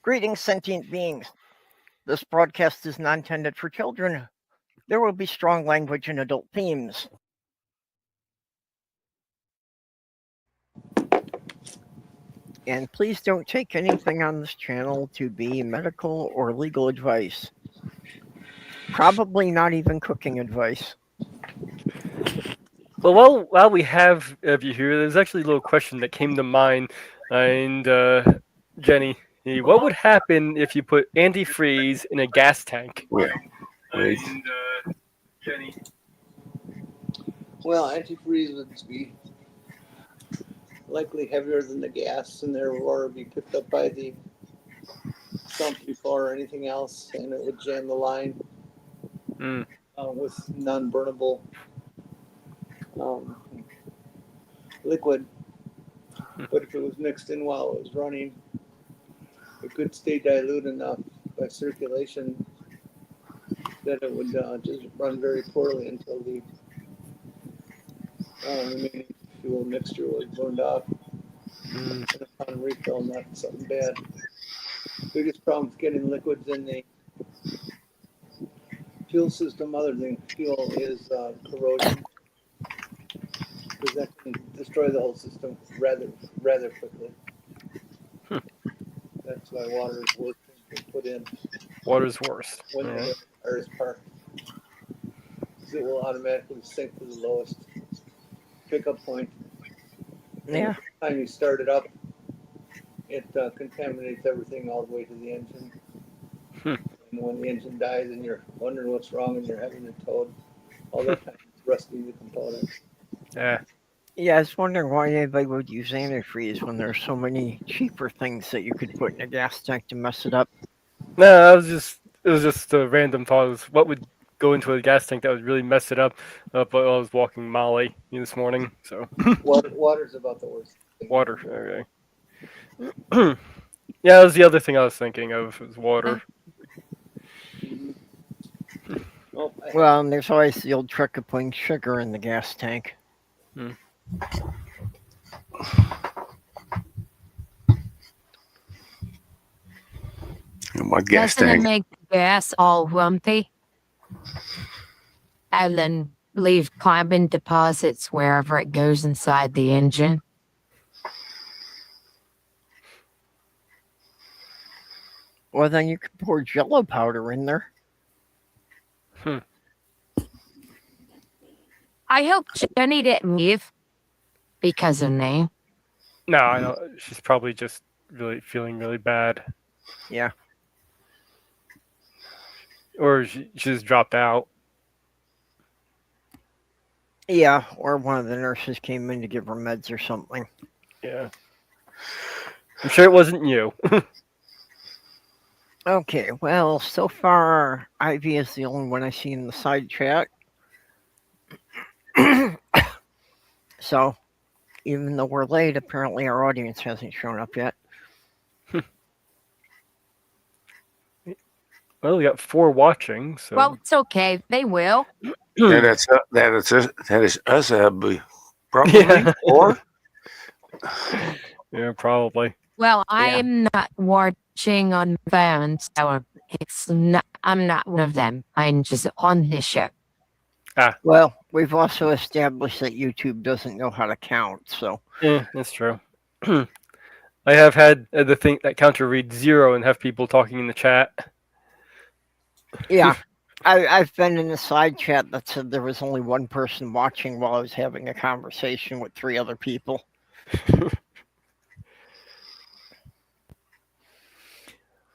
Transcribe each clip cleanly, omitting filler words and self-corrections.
Greetings, sentient beings. This broadcast is not intended for children. There will be strong language and adult themes. And please don't take anything on this channel to be medical or legal advice. Probably not even cooking advice. Well, while we have you here, there's actually a little question that came to mind. And Jenny, what would happen if you put antifreeze in a gas tank? Wait. And Jenny. Well, antifreeze would be likely heavier than the gas, and therefore be picked up by the sump before anything else, and it would jam the line with non-burnable liquid. But if it was mixed in while it was running, it could stay dilute enough by circulation that it would just run very poorly until the remaining fuel mixture was burned off. And upon refill, not something bad. Biggest problem with getting liquids in the fuel system other than fuel is corrosion, because that can destroy the whole system rather quickly. That's why water is worse to put in. Water's worst. When the car is parked, because it will automatically sink to the lowest pickup point. Yeah. By the time you start it up, it contaminates everything all the way to the engine. And when the engine dies and you're wondering what's wrong and you're having it towed, all that time it's rusting the components. Yeah, I was wondering why anybody would use antifreeze when there's so many cheaper things that you could put in a gas tank to mess it up. No, it was just a random thought. It was what would go into a gas tank that would really mess it up. But I was walking Molly this morning, so Water's about the worst thing. Water. Okay. Yeah, that was the other thing I was thinking of was water. Well, and there's always the old trick of putting sugar in the gas tank. What gas Doesn't tank? it make the gas all lumpy? And then leave carbon deposits wherever it goes inside the engine? Well, then you could pour Jello powder in there. I hope Jenny didn't leave because of me. No, I don't. She's probably just really feeling really bad. Yeah. Or she just dropped out. Yeah, or one of the nurses came in to give her meds or something. Yeah. I'm sure it wasn't you. Okay, well, so far, Ivy is the only one I see in the side chat. So, even though we're late, apparently our audience hasn't shown up yet. Well, we got 4 watching, so. Well, it's okay. They will. That is us, probably. Or Yeah, probably. Well, I am not watching on phone, so I'm not one of them. I'm just on the show. Well, we've also established that YouTube doesn't know how to count, so. Yeah, that's true. I have had the thing that counter read 0 and have people talking in the chat. Yeah, I've been in a side chat that said there was only one person watching while I was having a conversation with 3 other people.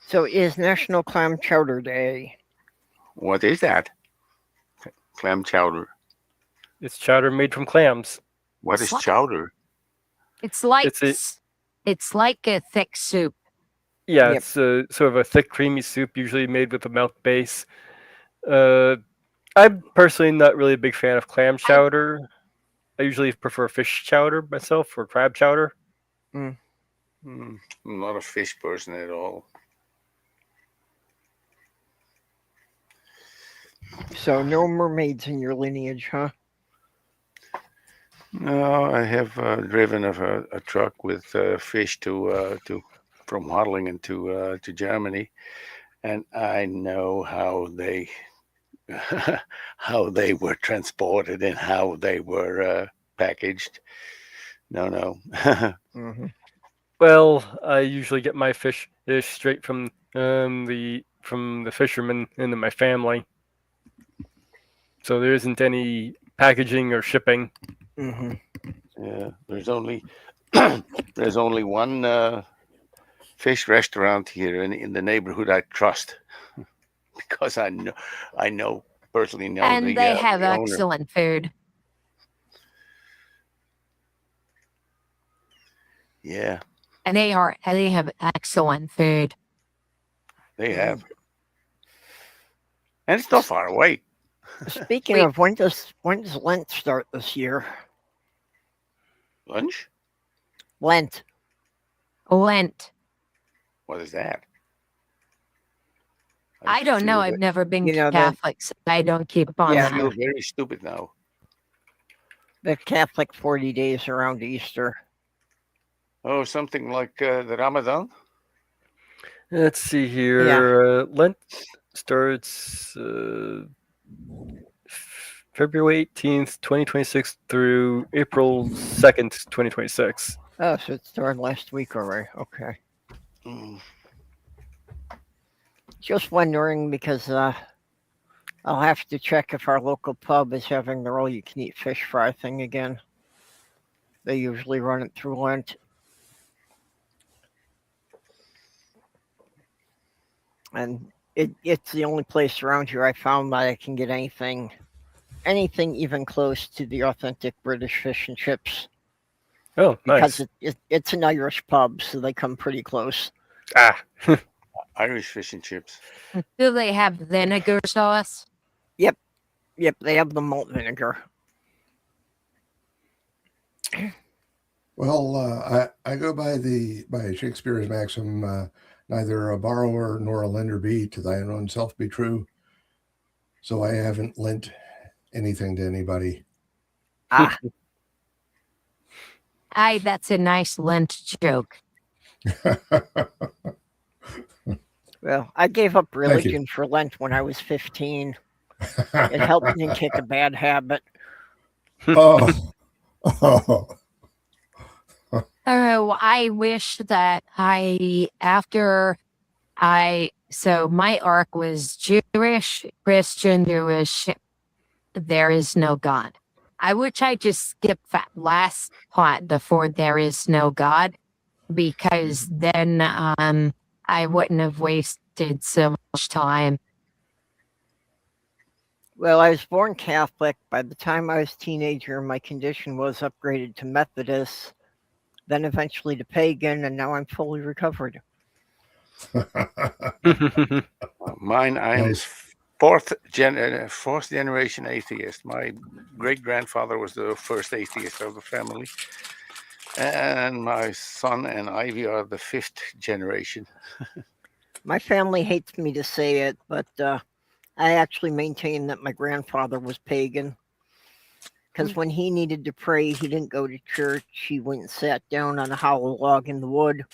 So, is National Clam Chowder Day? what is that? Clam chowder. It's chowder made from clams. What is chowder? It's like It's it's like a thick soup. Yeah, Yep. it's sort of a thick, creamy soup, usually made with a milk base. I'm personally not really a big fan of clam chowder. I usually prefer fish chowder myself, or crab chowder. I'm not a fish person at all. So, no mermaids in your lineage, huh? No, I have driven a truck with fish to from Harlingen to Germany, and I know how they how they were transported and how they were packaged. No. Mhm. Well, I usually get my fish straight from the fishermen into my family, so there isn't any packaging or shipping. Mhm. Yeah, there's only there's only one fish restaurant here in the neighborhood I trust because I personally know And they have the owner. excellent food. Yeah, And they have excellent food. they Mm. have, and it's not far away. Speaking Wait. of, when does Lent start this year? Lunch? Lent. Lent. What is that? I don't know. I've never been You know, Catholic, so I don't keep on I Yeah. feel that. very stupid now. The Catholic 40 days around Easter. Oh, something like the Ramadan? Let's see here. Lent starts February 18th, 2026 through April 2nd, 2026. Oh, so it started last week already. Okay. Mm. Just wondering because I'll have to check if our local pub is having their all-you-can-eat fish fry thing again. They usually run it through Lent. And it's the only place around here I found that I can get anything even close to the authentic British fish and chips. Oh, Because nice. it's an Irish pub, so they come pretty close. Ah, Irish fish and chips. Do they have vinegar sauce? Yep, they have the malt vinegar. Well, I go by Shakespeare's maxim: neither a borrower nor a lender be, to thine own self be true. So I haven't lent anything to anybody. Ah, That's a nice Lent joke. well, I gave up you. religion for Lent when I was 15. It helped me kick a bad habit. oh. Oh, I wish that so my arc was Jewish, Christian, Jewish, there is no God. I wish I just skipped that last part before there is no God, because then I wouldn't have wasted so much time. Well, I was born Catholic. By the time I was a teenager, my condition was upgraded to Methodist, then eventually to pagan, and now I'm fully recovered. Mine, I'm Nice. fourth generation atheist. My great grandfather was the first atheist of the family, and my son and Ivy are the fifth generation. My family hates me to say it, but I actually maintain that my grandfather was pagan. Because when he needed to pray, he didn't go to church. He went and sat down on a hollow log in the wood.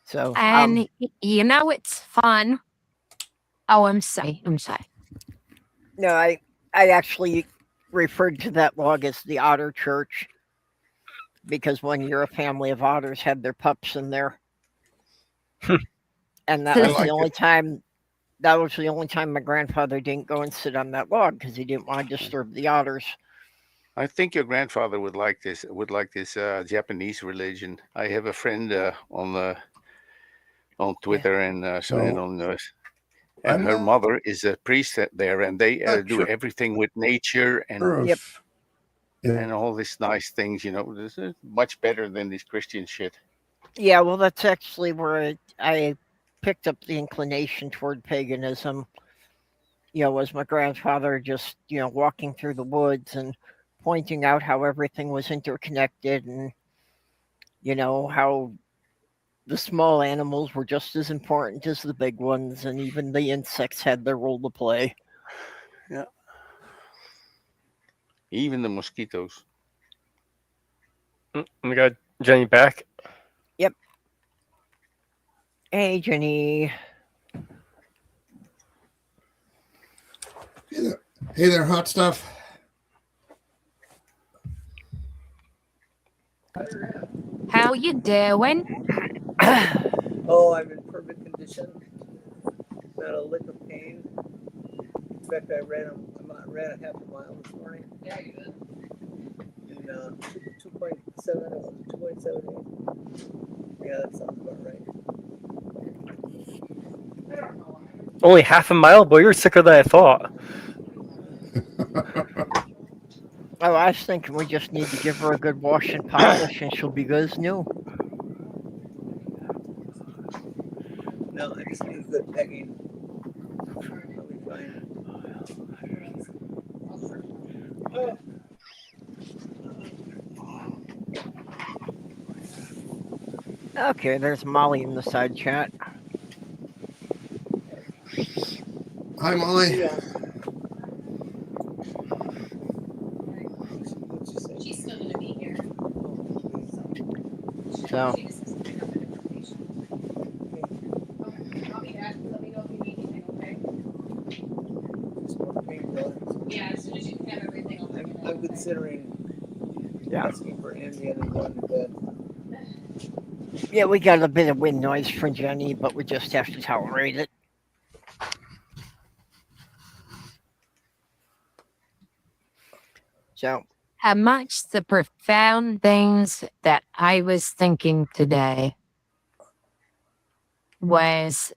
So, And you know, it's fun. Oh, I'm sorry. no, I actually referred to that log as the Otter Church, because when you're a family of otters, had their pups in there. And that I was like the only time. That was the only time my grandfather didn't go and sit on that log, because he didn't want to disturb the otters. I think your grandfather would like this. Japanese religion. I have a friend on Twitter and I'm her not mother is a priest there, and they do sure everything with nature and of Yep. and all these nice things. This is much better than this Christian shit. Yeah, well, that's actually where I picked up the inclination toward paganism. Was my grandfather just, walking through the woods and pointing out how everything was interconnected, and, how the small animals were just as important as the big ones, and even the insects had their role to play. Yeah. Even the mosquitoes. oh my God, Jenny back? Hey, Jenny. Hey there, hot stuff. How you doing? Oh, I'm in perfect condition. Not a lick of pain. In fact, I ran a half a mile this morning. Yeah, you did. In 2.78. Yeah, that sounds about right. Only half a mile? Boy, you're sicker than I thought. Oh, I was thinking we just need to give her a good wash and polish, and she'll be good as new. No, I just need good pegging. I'll be fine. Okay, there's Molly in the side chat. Hi, Molly. Yeah. She's still going to be here. So, She just has to pick up that information. Okay, I'll be back. Let me know if you need anything, okay? Just more painkillers. Yeah, as soon as you have everything, I'll bring it I'm considering yeah. asking for Indian and going to bed. Yeah, we got a bit of wind noise from Jenny, but we just have to tolerate it. So, Amongst the profound things that I was thinking today was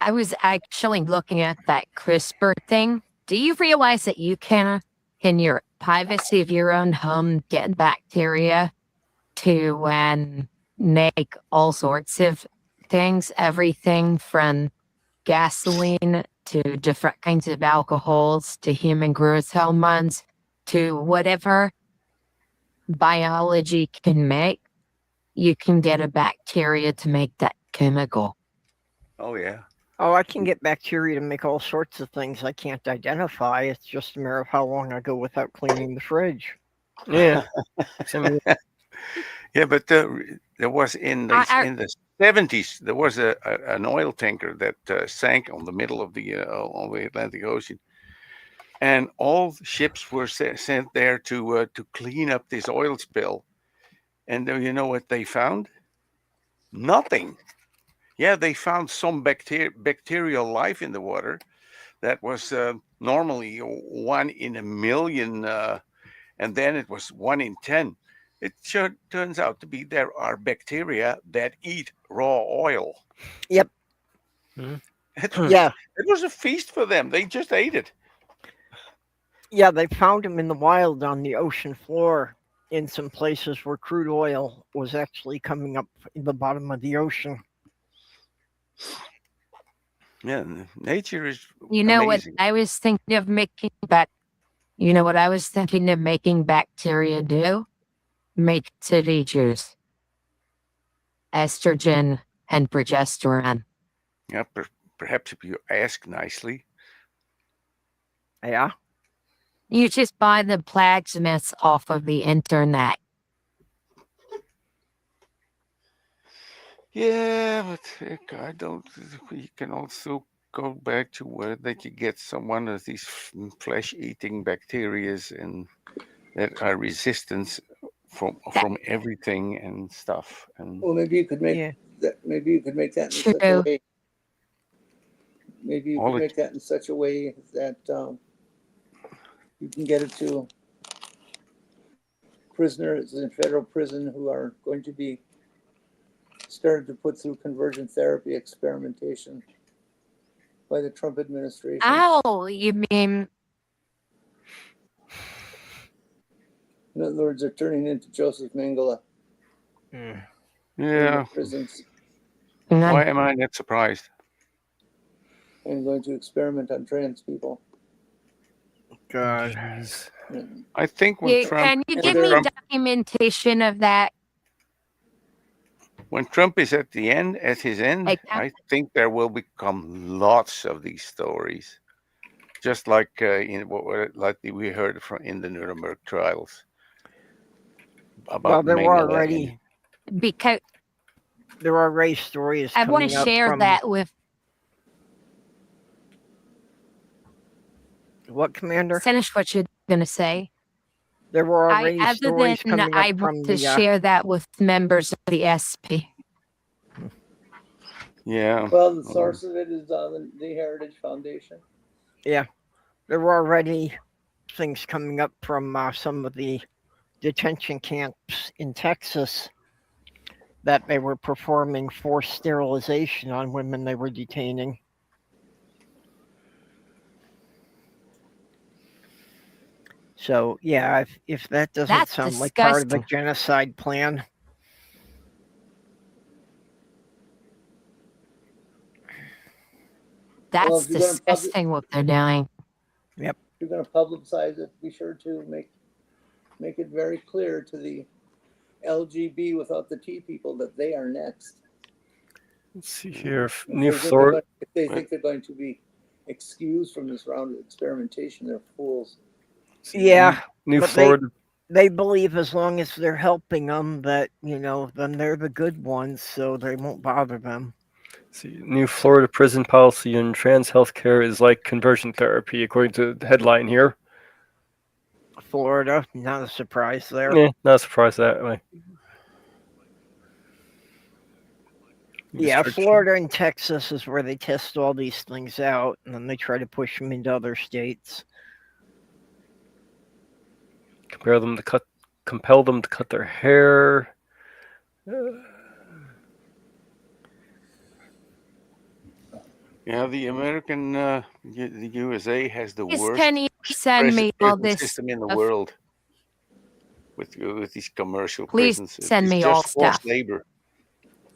I was actually looking at that CRISPR thing. Do you realize that you can, in your privacy of your own home, get bacteria to make all sorts of things, everything from gasoline to different kinds of alcohols to human growth hormones to whatever biology can make, you can get a bacteria to make that chemical. Oh yeah. oh, I can get bacteria to make all sorts of things I can't identify. It's just a matter of how long I go without cleaning the fridge. Yeah. Same here. Yeah, but there was in the 70s there was an oil tanker that sank on the middle of the on the Atlantic Ocean, and all ships were sent there to clean up this oil spill. And you know what they found? Nothing. Yeah, they found some bacterial life in the water that was normally 1 in a million, and then it was 1 in 10. It turns out to be there are bacteria that eat raw oil. Yep. Mhm. Yeah. It was a feast for them. They just ate it. Yeah, they found them in the wild on the ocean floor in some places where crude oil was actually coming up in the bottom of the ocean. Yeah, nature is You know amazing. what I was thinking of making back? You know what I was thinking of making bacteria do? Make titty juice, estrogen, and progesterone. Yeah, perhaps if you ask nicely. Yeah. You just buy the plasmids off of the internet. Yeah, but I don't. You can also go back to where they could get one of these flesh-eating bacterias and that are resistant from everything and stuff. And Well, maybe you could make Yeah. that. Maybe you could make that in such a True. way. Maybe you All could it- make that in such a way that you can get it to prisoners in federal prison who are going to be started to put through conversion therapy experimentation by the Trump administration. Oh, you mean In other words, they're turning into Joseph Mengele in yeah, the prisons why am I not surprised? and going to experiment on trans people. God. Jeez. I think when can you when give me Trump, documentation of that? when Trump is at his end, Like, I think there will become lots of these stories, just like we heard from in the Nuremberg trials about Well, there were Mengele. already because There are already stories I want coming to up share from that with what, Commander? finish what you're gonna say. There were I already other than stories coming up I from want to the share that with members of the SP. Yeah. Well, the source of it is on the Heritage Foundation. there were already things coming up from some of the detention camps in Texas that they were performing forced sterilization on women they were detaining. So yeah, if that doesn't That's sound like part of the disgusting. genocide plan, That's Well, if you're gonna disgusting what they're doing. If you're going to publicize it, be sure to make it very clear to the LGB without the T people that they are next. Let's see here. If New they think they're Florida. going- if they think they're going to be excused from this round of experimentation, they're fools. yeah, New but Florida. they believe as long as they're helping them, that then they're the good ones, so they won't bother them. See, new Florida prison policy on trans healthcare is like conversion therapy, according to the headline here. Florida, not a surprise there. Yeah, not surprised that way. Yeah, Restriction. Florida and Texas is where they test all these things out, and then they try to push them into other states. Compel them to cut their hair. Yeah, the American, the USA has the Please, worst can you send me all prison this system in the stuff? world. With these commercial Please prisons, send it's me just all forced stuff. labor.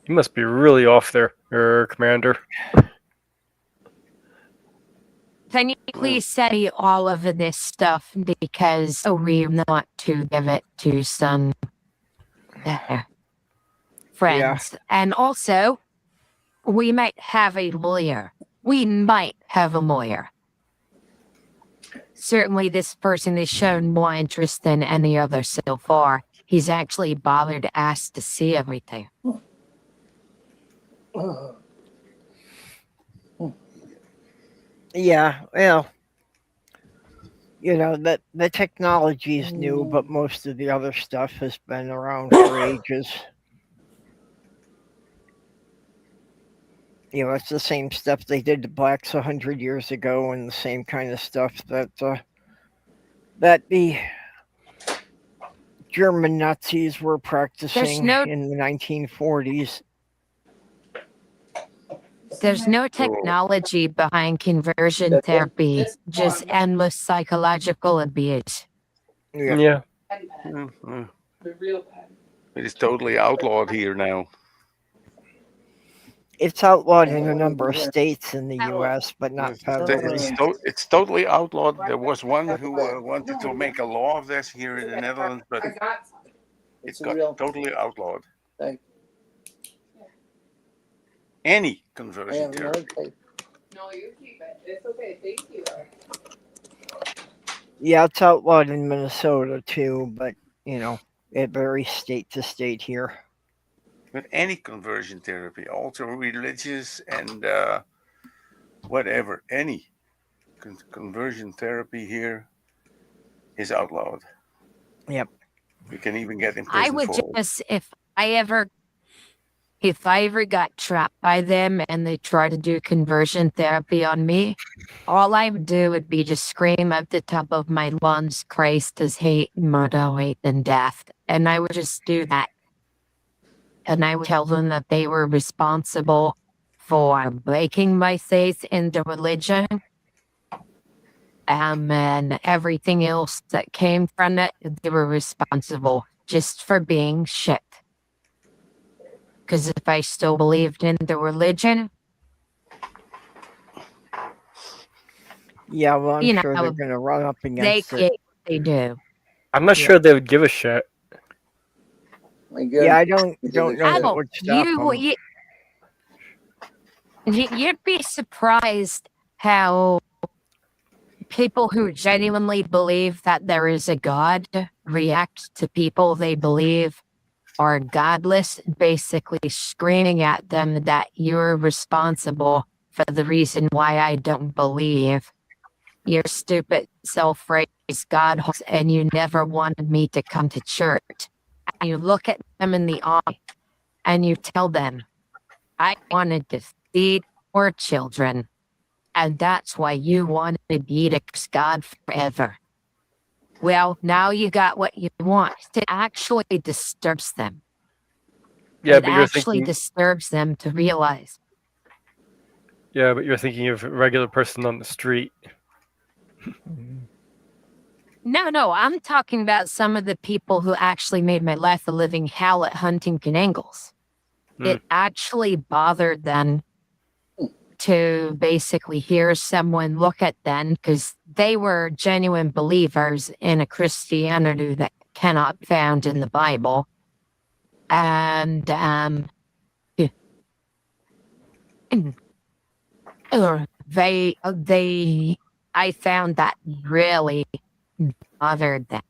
You must be really off there, Commander. Can you please send me all of this stuff because we want to give it to some friends. And also, we might have a lawyer. We might have a lawyer. Certainly, this person has shown more interest than any other so far. He's actually bothered to ask to see everything. Yeah, well, that the technology is new, but most of the other stuff has been around for ages. It's the same stuff they did to blacks 100 years ago, and the same kind of stuff that the German Nazis were practicing in the 1940s. There's no technology behind conversion therapy, just endless psychological abuse. Yeah. Mhm. The real pen. It is totally outlawed here now. It's outlawed in a number of states in the U.S., but not federally. It's totally outlawed. There was one who wanted to make a law of this here in the Netherlands, but I got some. it got totally outlawed. Thank Any I conversion have another therapy. tape. No, you keep it. It's okay. Thank you. Yeah, it's outlawed in Minnesota too, but it varies state to state here. But any conversion therapy, also religious and whatever, any conversion therapy here is outlawed. Yep. You can even get in I prison would for it. just, if I ever got trapped by them and they try to do conversion therapy on me, all I would do would be just scream at the top of my lungs, Christ is hate, murder, hate, and death. And I would just do that. And I would tell them that they were responsible for breaking my faith into religion. And everything else that came from it, they were responsible just for being shit. Because if I still believed in the religion, Yeah, well, I'm sure they're going to run up against it. They do. I'm not sure they would give a shit. Yeah, I don't know that would stop them. You'd be surprised how people who genuinely believe that there is a God react to people they believe are godless, basically screaming at them that you're responsible for the reason why I don't believe. Your stupid self-raised God and you never wanted me to come to church. And you look at them in the eye and you tell them, I wanted to feed more children. And that's why you wanted to be the God forever. Well, now you got what you want. It actually disturbs them. Yeah, It but you're actually thinking. disturbs them to realize. Yeah, but you're thinking of a regular person on the street. No, I'm talking about some of the people who actually made my life a living hell at Huntington Angles. It actually bothered them to basically hear someone look at them because they were genuine believers in a Christianity that cannot be found in the Bible. And I found that really bothered them.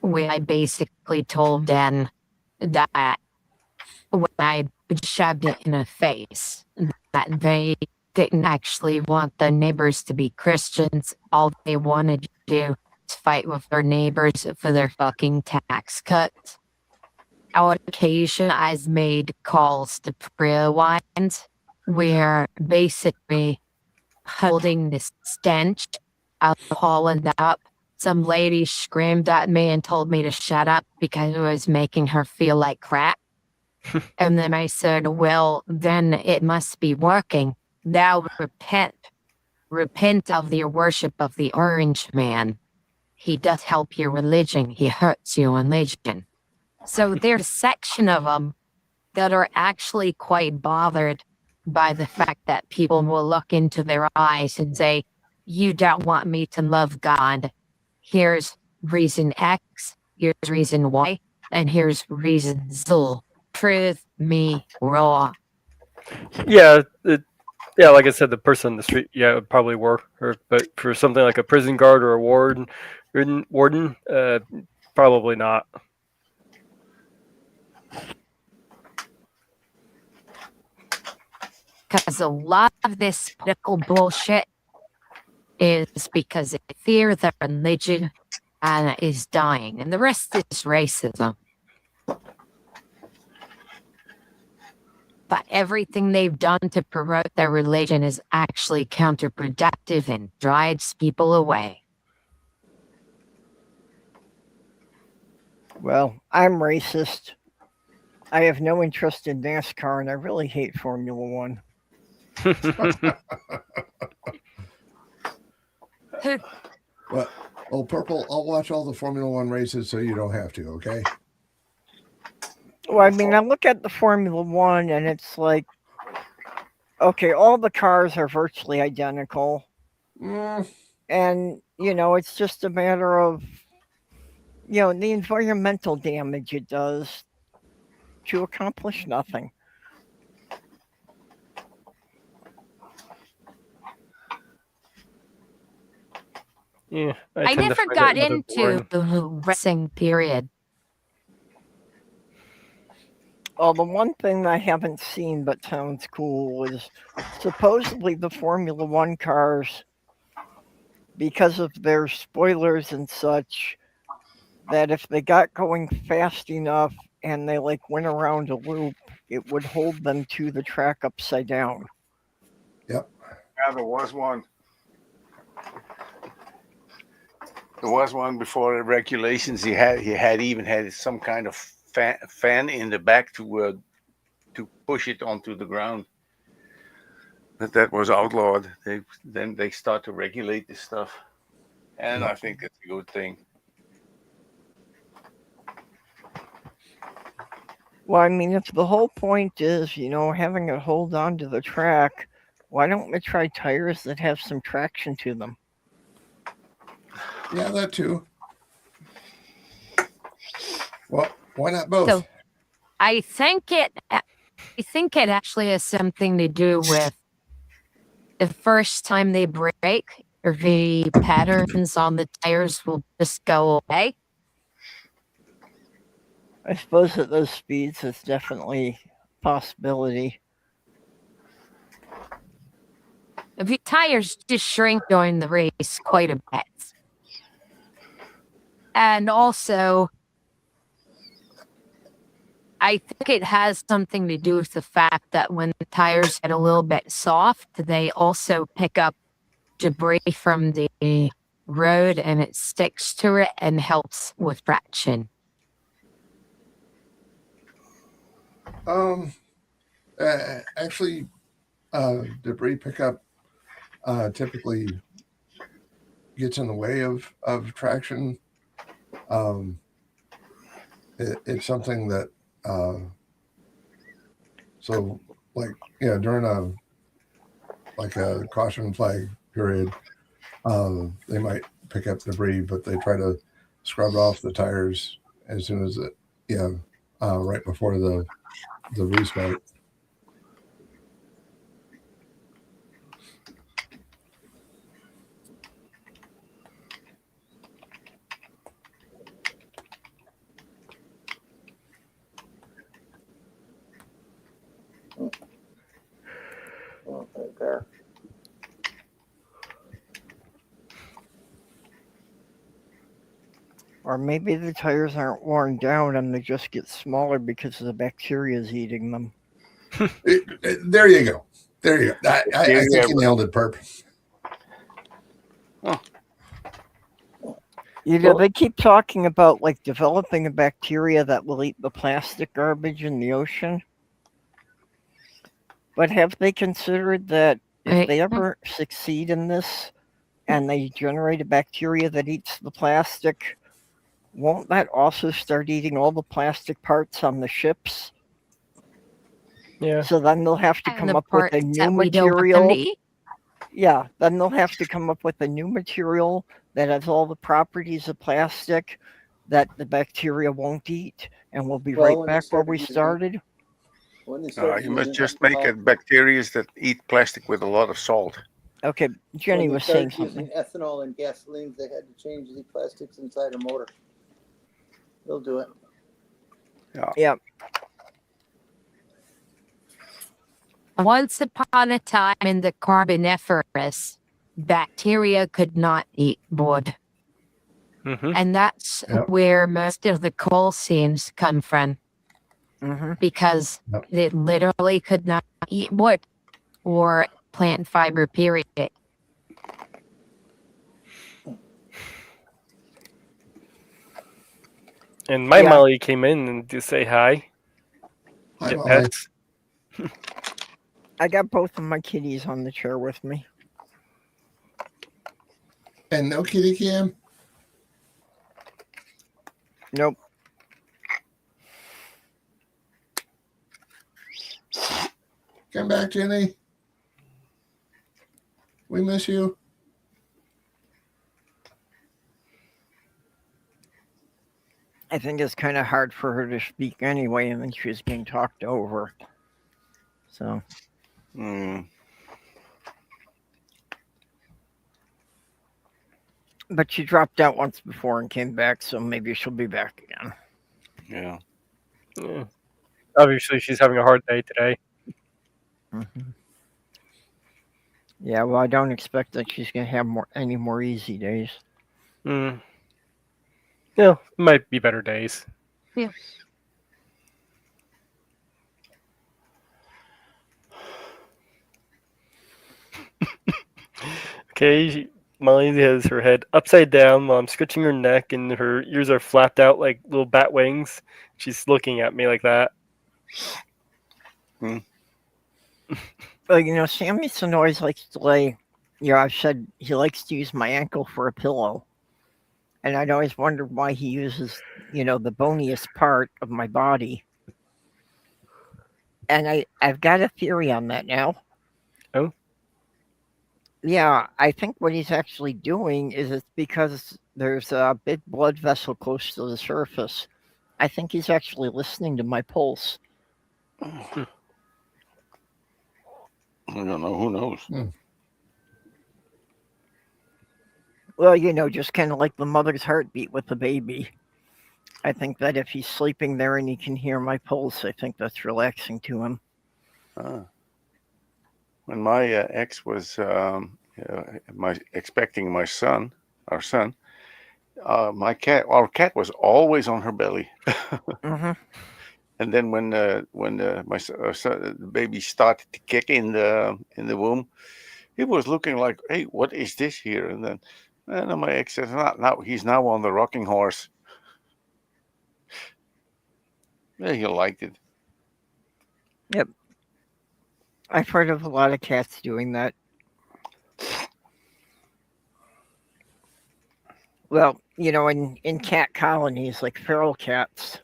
I basically told them that when I shoved it in the face, that they didn't actually want the neighbors to be Christians. All they wanted to do is fight with their neighbors for their fucking tax cuts. On occasion, I've made calls to prayer lines where basically holding this stench of hauling up. Some lady screamed at me and told me to shut up because it was making her feel like crap. And then I said, well, then it must be working. Now repent. Repent of your worship of the Orange Man. He does help your religion. He hurts your religion. So there's a section of them that are actually quite bothered by the fact that people will look into their eyes and say, you don't want me to love God. Here's reason X, here's reason Y, and here's reason Z. Prove me wrong. Yeah, yeah. Like I said, the person on the street, yeah, it would probably work. But for something like a prison guard or a warden, probably not. Because a lot of this political bullshit is because they fear their religion and is dying, and the rest is racism. But everything they've done to promote their religion is actually counterproductive and drives people away. Well, I'm racist. I have no interest in NASCAR, and I really hate Formula One. Well, Purple, I'll watch all the Formula One races so you don't have to, okay? Well, I mean, I look at the Formula One, and it's like, okay, all the cars are virtually identical. And, it's just a matter of, the environmental damage it does to accomplish nothing. Yeah, I never got into the racing period. Well, the one thing I haven't seen but sounds cool is supposedly the Formula One cars, because of their spoilers and such, that if they got going fast enough and they went around a loop, it would hold them to the track upside down. Yep. Yeah, there was one. There was one before the regulations. He even had some kind of fan in the back to push it onto the ground. But that was outlawed. Then they start to regulate this stuff, and I think it's a good thing. Well, I mean, if the whole point is, having it hold on to the track, why don't we try tires that have some traction to them? Yeah, that too. Well, why not both? So I think it actually has something to do with the first time they break, the patterns on the tires will just go away. I suppose at those speeds, it's definitely a possibility. If your tires just shrink during the race quite a bit. And also, I think it has something to do with the fact that when the tires get a little bit soft, they also pick up debris from the road and it sticks to it and helps with traction. Actually, debris pickup typically gets in the way of traction. It's something that so like during a caution flag period, they might pick up debris, but they try to scrub off the tires as soon as right before the restart. Oh, right there. Or maybe the tires aren't worn down and they just get smaller because the bacteria is eating them. There you go. There you go. I think you nailed it, Perp. Oh. They keep talking about like developing a bacteria that will eat the plastic garbage in the ocean. But have they considered that if they ever succeed in this and they generate a bacteria that eats the plastic, won't that also start eating all the plastic parts on the ships? Yeah. So then they'll have to come up with a new material. Yeah, then they'll have to come up with a new material that has all the properties of plastic that the bacteria won't eat, and we'll be right back where we started. You must just make it bacteria that eat plastic with a lot of salt. Okay, Jenny was saying something. Using ethanol and gasoline, they had to change the plastics inside a motor. They'll do it. Yeah. Once upon a time in the Carboniferous, bacteria could not eat wood. Mm-hmm. And that's where most of the coal seams come from. Mm-hmm. Because they literally could not eat wood or plant fiber, period. And my Molly came in and to say hi. Hi, Molly. Pets. I got both of my kitties on the chair with me. And no kitty cam? Nope. Come back, Jenny. We miss you. I think it's kind of hard for her to speak anyway, and then she's being talked over. So. But she dropped out once before and came back, so maybe she'll be back again. Yeah. Obviously, she's having a hard day today. Mm-hmm. Yeah, well, I don't expect that she's going to have any more easy days. Yeah, it might be better days. Yeah. Okay, Molly has her head upside down while I'm scratching her neck, and her ears are flapped out like little bat wings. She's looking at me like that. Well, Sammy Sonoy's likes to lay, I've said he likes to use my ankle for a pillow. And I'd always wondered why he uses, the boniest part of my body. And I've got a theory on that now. Oh? Yeah, I think what he's actually doing is it's because there's a big blood vessel close to the surface. I think he's actually listening to my pulse. I don't know. Who knows? Well, just kind of like the mother's heartbeat with the baby. I think that if he's sleeping there and he can hear my pulse, I think that's relaxing to him. When my ex was expecting our son, our cat was always on her belly. Mm-hmm. And then when the baby started to kick in the womb, he was looking like, "Hey, what is this here?" And then my ex said, "Now he's now on the rocking horse." Yeah, he liked it. Yep. I've heard of a lot of cats doing that. Well, in cat colonies like feral cats,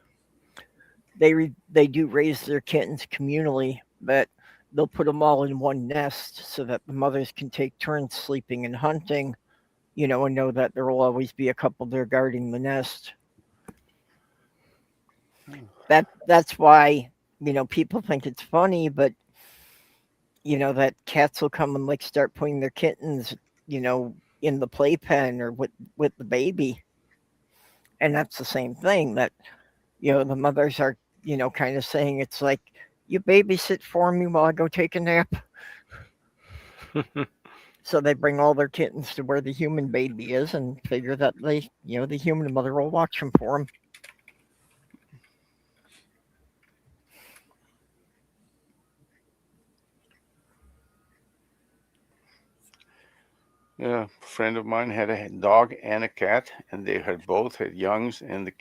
they do raise their kittens communally, but they'll put them all in one nest so that the mothers can take turns sleeping and hunting, and know that there will always be a couple there guarding the nest. That's why, people think it's funny, but that cats will come and start putting their kittens, in the playpen or with the baby. And that's the same thing that, the mothers are, kind of saying it's like, you babysit for me while I go take a nap. So they bring all their kittens to where the human baby is and figure that the human mother will watch them for them. Yeah, a friend of mine had a dog and a cat, and they both had youngs, and the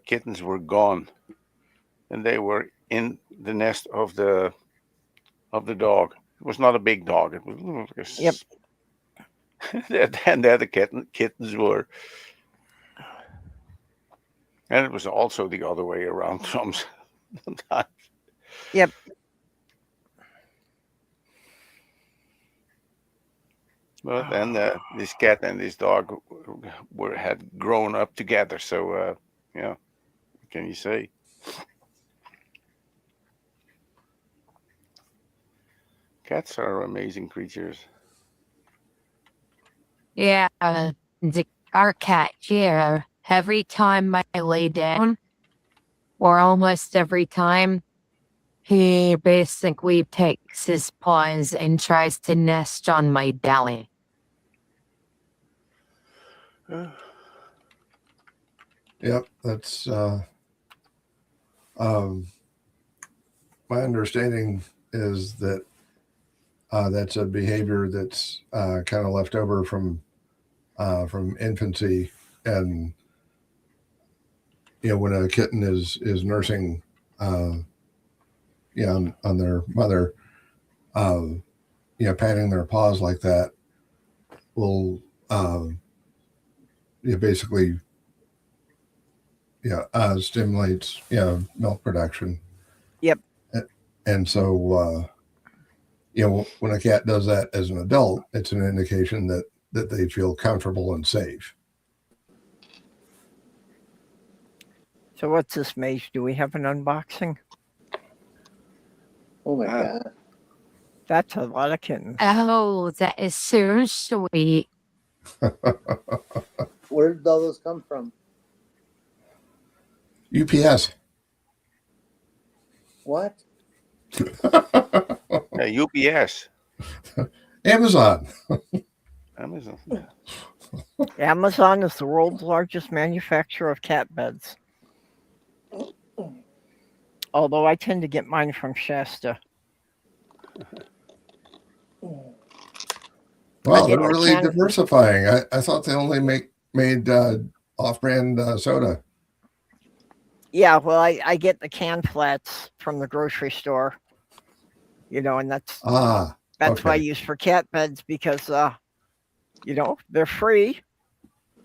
kittens were gone, and they were in the nest of the dog. It was not a big dog. It was Yep. And there the kittens were, and it was also the other way around sometimes. Yep. But then this cat and this dog had grown up together. So yeah, what can you say? Cats are amazing creatures. Yeah, our cat here, every time I lay down, or almost every time, he basically takes his paws and tries to nest on my belly. Yep, that's my understanding is that that's a behavior that's kind of left over from infancy, and when a kitten is nursing on their mother, patting their paws like that will basically stimulates milk production. Yep. And so when a cat does that as an adult, it's an indication that they feel comfortable and safe. So what's this, Mage? Do we have an unboxing? Oh my God. That's a lot of kittens. Oh, that is so sweet. Where did all those come from? UPS. What? UPS. Amazon. Amazon. Amazon is the world's largest manufacturer of cat beds. Although I tend to get mine from Shasta. Wow, they're really diversifying. I thought they only made off-brand soda. Yeah, well, I get the can flats from the grocery store, and that's okay. what I use for cat beds because, they're free.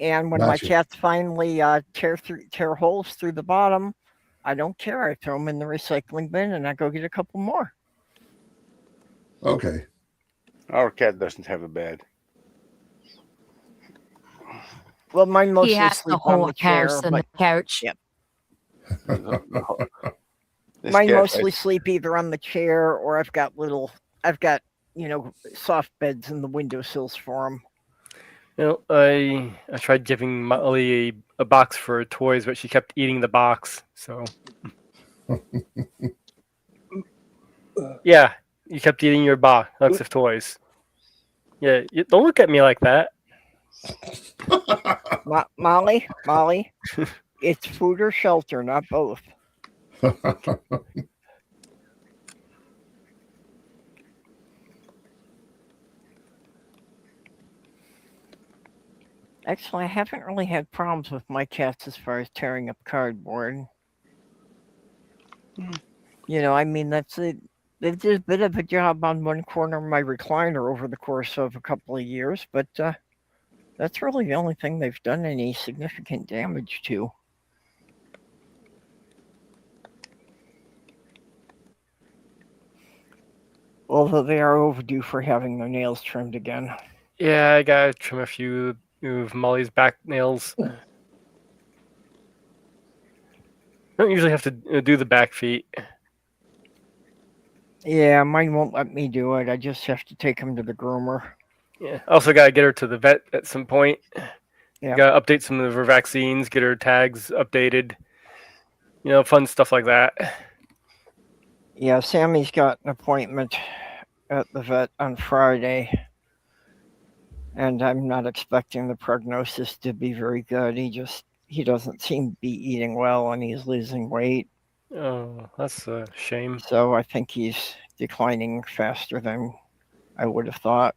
And when my cats finally tear holes through the bottom, I don't care. I throw them in the recycling bin and I go get a couple more. Okay. Our cat doesn't have a bed. Well, mine mostly He has sleep the whole on the chair. house on the couch. Yep. This Mine cat mostly has- sleep either on the chair or I've got soft beds in the windowsills for them. I tried giving Molly a box for toys, but she kept eating the box. So yeah, you kept eating your box of toys. Yeah, don't look at me like that. Molly, it's food or shelter, not both. Actually, I haven't really had problems with my cats as far as tearing up cardboard. I mean, they did a bit of a job on one corner of my recliner over the course of a couple of years, but that's really the only thing they've done any significant damage to. Although they are overdue for having their nails trimmed again. Yeah, I gotta trim a few of Molly's back nails. I don't usually have to do the back feet. Yeah, mine won't let me do it. I just have to take them to the groomer. Yeah, I also gotta get her to the vet at some point. Yeah. Gotta update some of her vaccines, get her tags updated. Fun stuff like that. Yeah, Sammy's got an appointment at the vet on Friday, and I'm not expecting the prognosis to be very good. He doesn't seem to be eating well, and he's losing weight. Oh, that's a shame. So I think he's declining faster than I would have thought.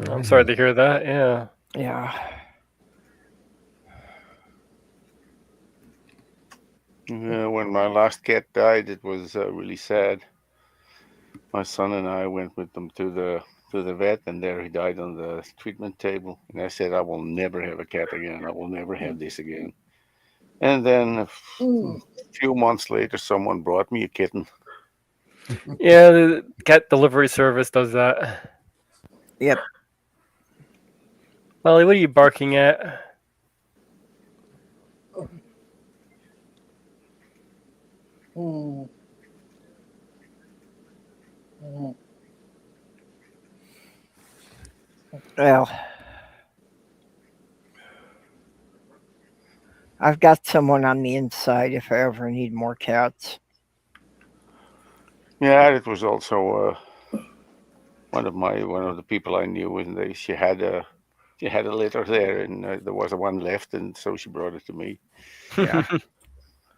I'm sorry to hear that. Yeah. Yeah. When my last cat died, it was really sad. My son and I went with them to the vet, and there he died on the treatment table. And I said, I will never have a cat again. I will never have this again. And then a few months later, someone brought me a kitten. Yeah, the cat delivery service does that. Yep. Molly, what are you barking at? Well, I've got someone on the inside if I ever need more cats. Yeah, it was also one of the people I knew, and she had a litter there, and there was one left, and so she brought it to me. Yeah.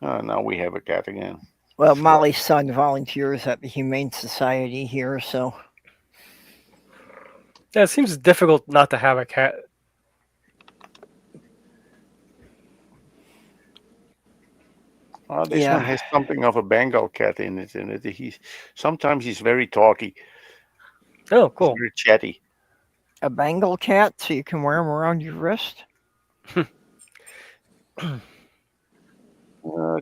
Now we have a cat again. Well, Molly's son volunteers at the Humane Society here, so. Yeah, it seems difficult not to have a cat. This one has something of a Bengal cat in it. Sometimes he's very talky. Oh, cool. He's very chatty. A Bengal cat, so you can wear them around your wrist? But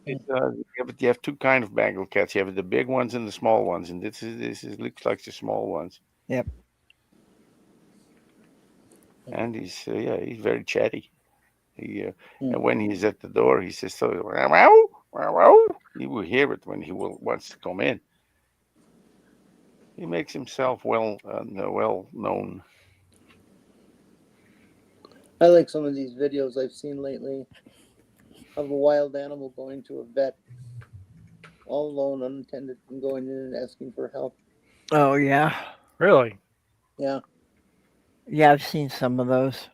you have two kind of Bengal cats. You have the big ones and the small ones, and this looks like the small ones. Yep. And he's very chatty. And when he's at the door, he says, "So, wow, wow." You will hear it when he wants to come in. He makes himself well known. I like some of these videos I've seen lately of a wild animal going to a vet all alone, unattended, and going in and asking for help. Oh, yeah. Really? Yeah. Yeah, I've seen some of those.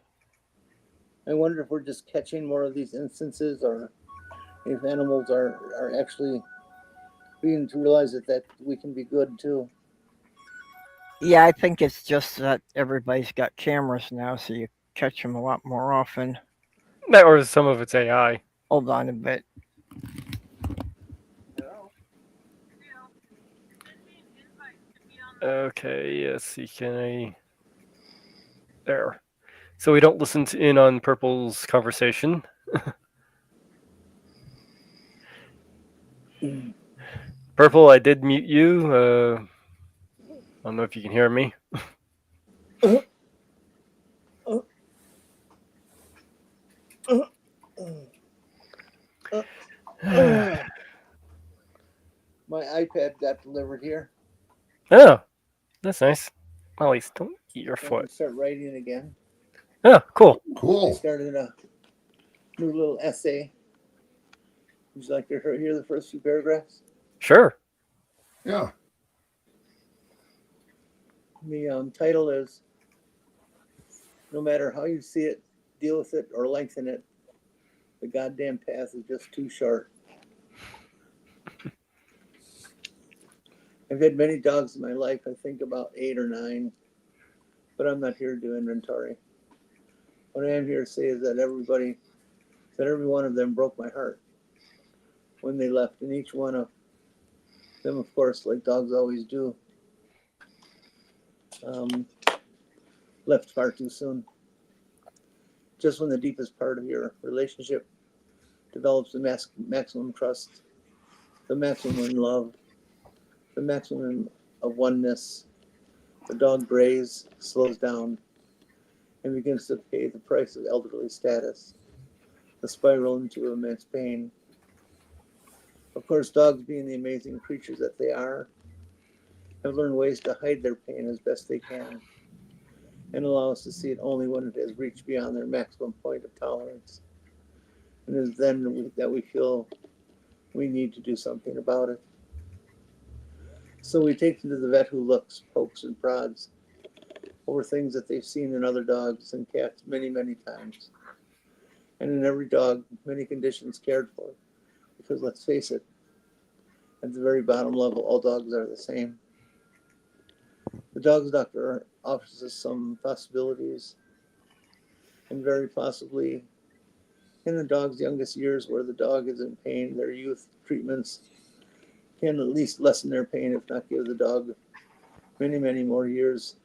I wonder if we're just catching more of these instances, or if animals are actually beginning to realize that we can be good too. Yeah, I think it's just that everybody's got cameras now, so you catch them a lot more often. That or some of it's AI. Hold on a bit. Okay, let's see, can I... There. So we don't listen in on Purple's conversation. Purple, I did mute you. I don't know if you can hear me. My iPad got delivered here. Oh, that's nice. Molly, don't eat your So I foot. can start writing again. Oh, cool. I Cool. started a new little essay. Would you like to hear the first few paragraphs? Sure. Yeah. The title is, "No matter how you see it, deal with it, or lengthen it, the goddamn path is just too short." I've had many dogs in my life, I think about 8 or 9, but I'm not here to do inventory. What I am here to say is that every one of them broke my heart when they left, and each one of them, of course, like dogs always do, left far too soon. Just when the deepest part of your relationship develops the maximum trust, the maximum love, the maximum of oneness, the dog grays, slows down, and begins to pay the price of elderly status, the spiral into immense pain. Of course, dogs, being the amazing creatures that they are, have learned ways to hide their pain as best they can and allow us to see it only when it has reached beyond their maximum point of tolerance. And it is then that we feel we need to do something about it. So we take them to the vet, who looks, pokes, and prods over things that they've seen in other dogs and cats many, many times. And in every dog, many conditions cared for. Because let's face it, at the very bottom level, all dogs are the same. The dog's doctor offers us some possibilities, and very possibly in the dog's youngest years, where the dog is in pain, their youth treatments can at least lessen their pain, if not give the dog many, many more years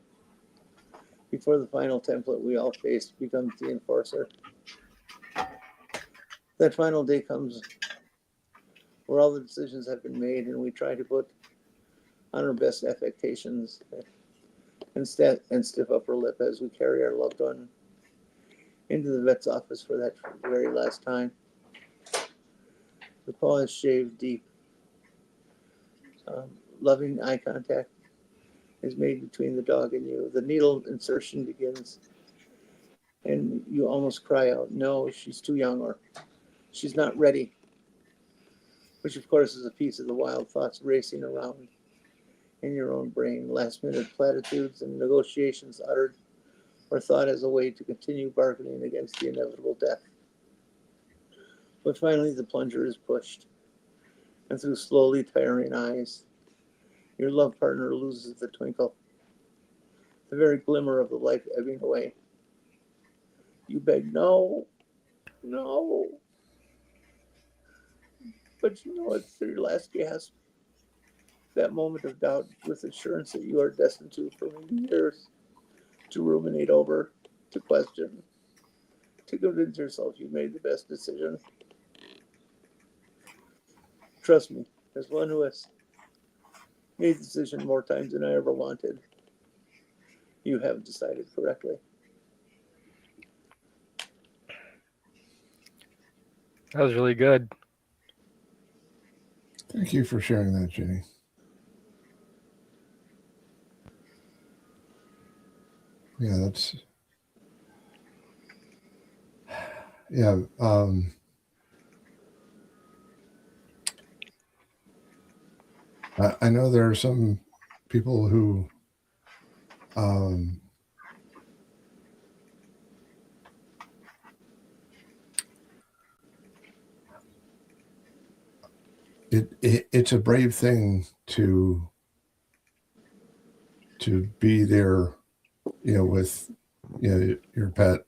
before the final template we all face becomes the enforcer. That final day comes where all the decisions have been made, and we try to put on our best affectations and stiff upper lip as we carry our loved one into the vet's office for that very last time. The paw is shaved deep. Loving eye contact is made between the dog and you. The needle insertion begins, and you almost cry out, "No, she's too young," or "She's not ready," which of course is a piece of the wild thoughts racing around in your own brain, last minute platitudes and negotiations uttered or thought as a way to continue bargaining against the inevitable death. But finally the plunger is pushed, and through slowly tiring eyes, your love partner loses the twinkle, the very glimmer of the life ebbing away. You beg, "No, no." But you know it's your last gasp, that moment of doubt with assurance that you are destined to, for many years, to ruminate over, to question, to convince yourself you made the best decision. Trust me, as one who has made the decision more times than I ever wanted, you have decided correctly. That was really good. Thank you for sharing that, Jenny. Yeah, that's yeah. I know there are some people who it's a brave thing to be there, with your pet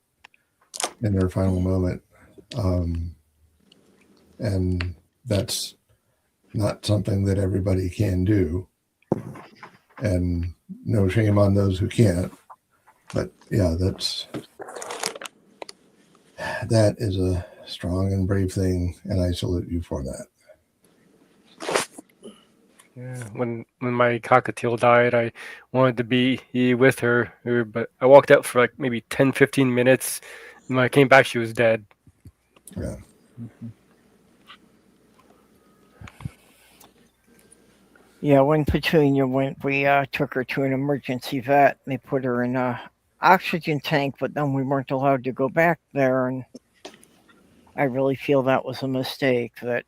in their final moment, and that's not something that everybody can do, and no shame on those who can't, but yeah, that is a strong and brave thing, and I salute you for that. Yeah, when my cockatiel died, I wanted to be with her, but I walked out for like maybe 10, 15 minutes. And when I came back, she was dead. Yeah. Yeah, when Petunia went, we took her to an emergency vet. And they put her in a oxygen tank, but then we weren't allowed to go back there. And I really feel that was a mistake. That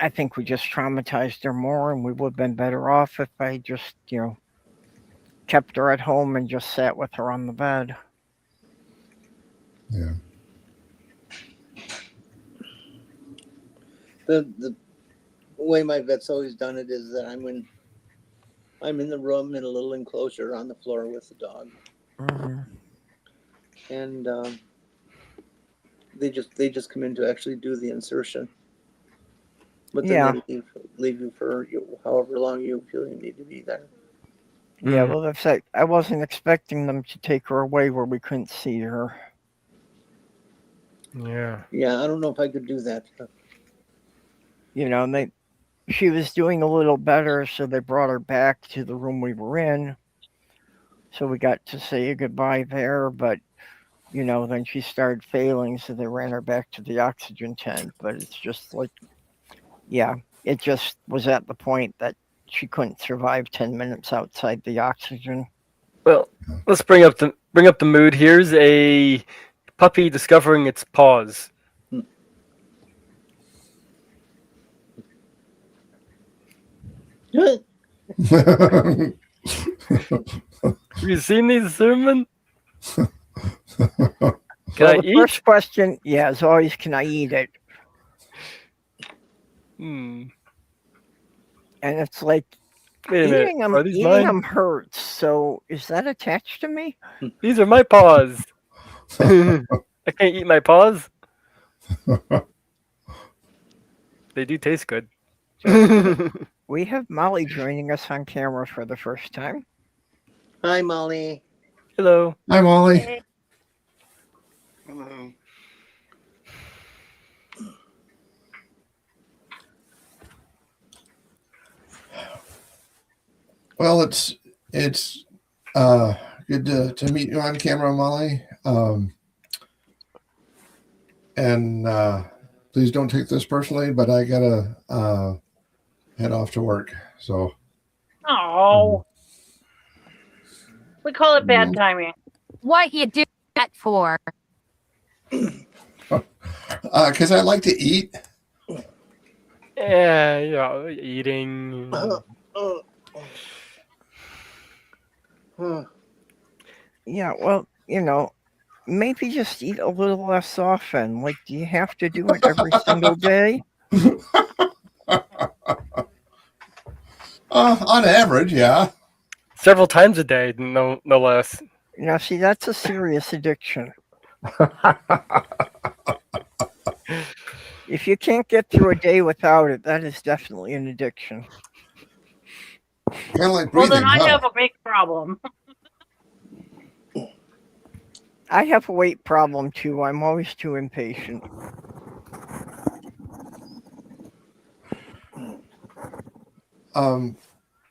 I think we just traumatized her more, and we would have been better off if I just, kept her at home and just sat with her on the bed. Yeah. The way my vet's always done it is that I'm in the room in a little enclosure on the floor with the dog, and they just come in to actually do the insertion. But then they leave you for however long you feel you need to be there. Yeah, well, that's like, I wasn't expecting them to take her away where we couldn't see her. Yeah. Yeah, I don't know if I could do that. And she was doing a little better, so they brought her back to the room we were in. So we got to say goodbye there, but then she started failing, so they ran her back to the oxygen tank. But it's just like, it just was at the point that she couldn't survive 10 minutes outside the oxygen. Well, let's bring up the mood. Here's a puppy discovering its paws. Have you seen these, Zimmerman? Can I eat? First question, is always, can I eat it? And it's like, wait a minute. Eating them hurts. So is that attached to me? These are my paws. I can't eat my paws. They do taste good. We have Molly joining us on camera for the first time. Hi, Molly. Hello. Hi, Molly. Hey. Hello. Well, it's good to meet you on camera, Molly. And please don't take this personally, but I gotta head off to work. So. Oh. We call it bad timing. What you do that for? Because I like to eat. Yeah, eating. Yeah, well, maybe just eat a little less often. Like, do you have to do it every single day? On average, yeah. Several times a day, no less. Now, see, that's a serious addiction. If you can't get through a day without it, that is definitely an addiction. Kind of like breathing, well, then I have a big problem. I have a weight problem too. I'm always too impatient.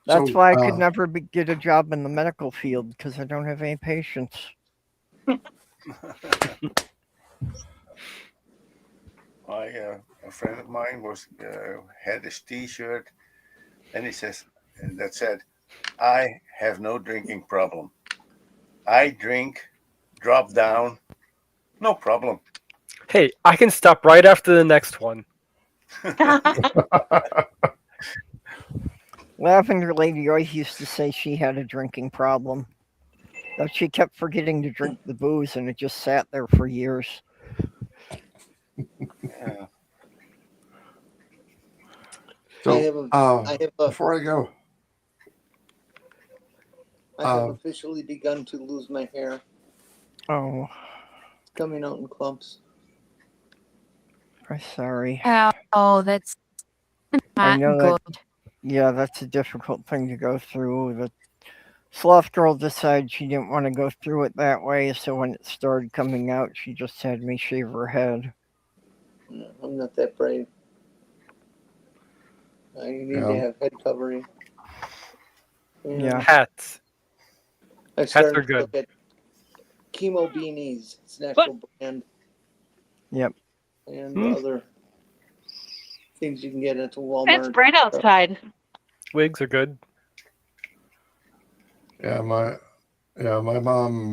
That's why I could never get a job in the medical field, because I don't have any patience. A friend of mine had this T-shirt, and that said, "I have no drinking problem. I drink, drop down, no problem." Hey, I can stop right after the next one. Lavender Lady always used to say she had a drinking problem. That she kept forgetting to drink the booze, and it just sat there for years. Yeah. So, before I go, I have officially begun to lose my hair. Oh. It's coming out in clumps. I'm sorry. Oh, that's not good. That's a difficult thing to go through. The Sloth Girl decided she didn't want to go through it that way, so when it started coming out, she just had me shave her head. No, I'm not that brave. You need to have head covering. Yeah. Hats. Hats are good. Look at Chemo Beanies. It's national brand. Yep. And other things you can get at Walmart. It's bright outside. wigs are good. Yeah, my mom.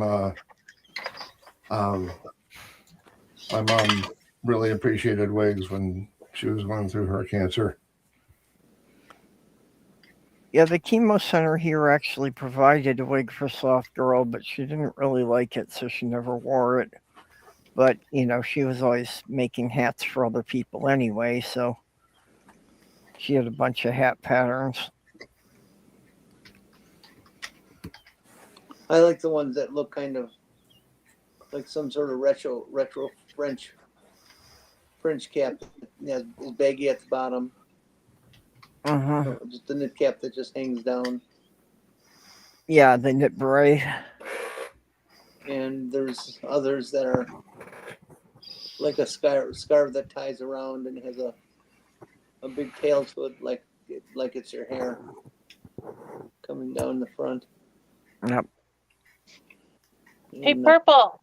My mom really appreciated wigs when she was going through her cancer. Yeah, the chemo center here actually provided a wig for Soft Girl, but she didn't really like it, so she never wore it. But, she was always making hats for other people anyway, so she had a bunch of hat patterns. I like the ones that look kind of like some sort of retro French cap. Yeah, is baggy at the bottom. Mm-hmm. Just the knit cap that just hangs down. Yeah, the knit beret. And there's others that are like a scarf that ties around and has a big tail to it, like it's your hair coming down the front. Yep. Hey, And, Purple.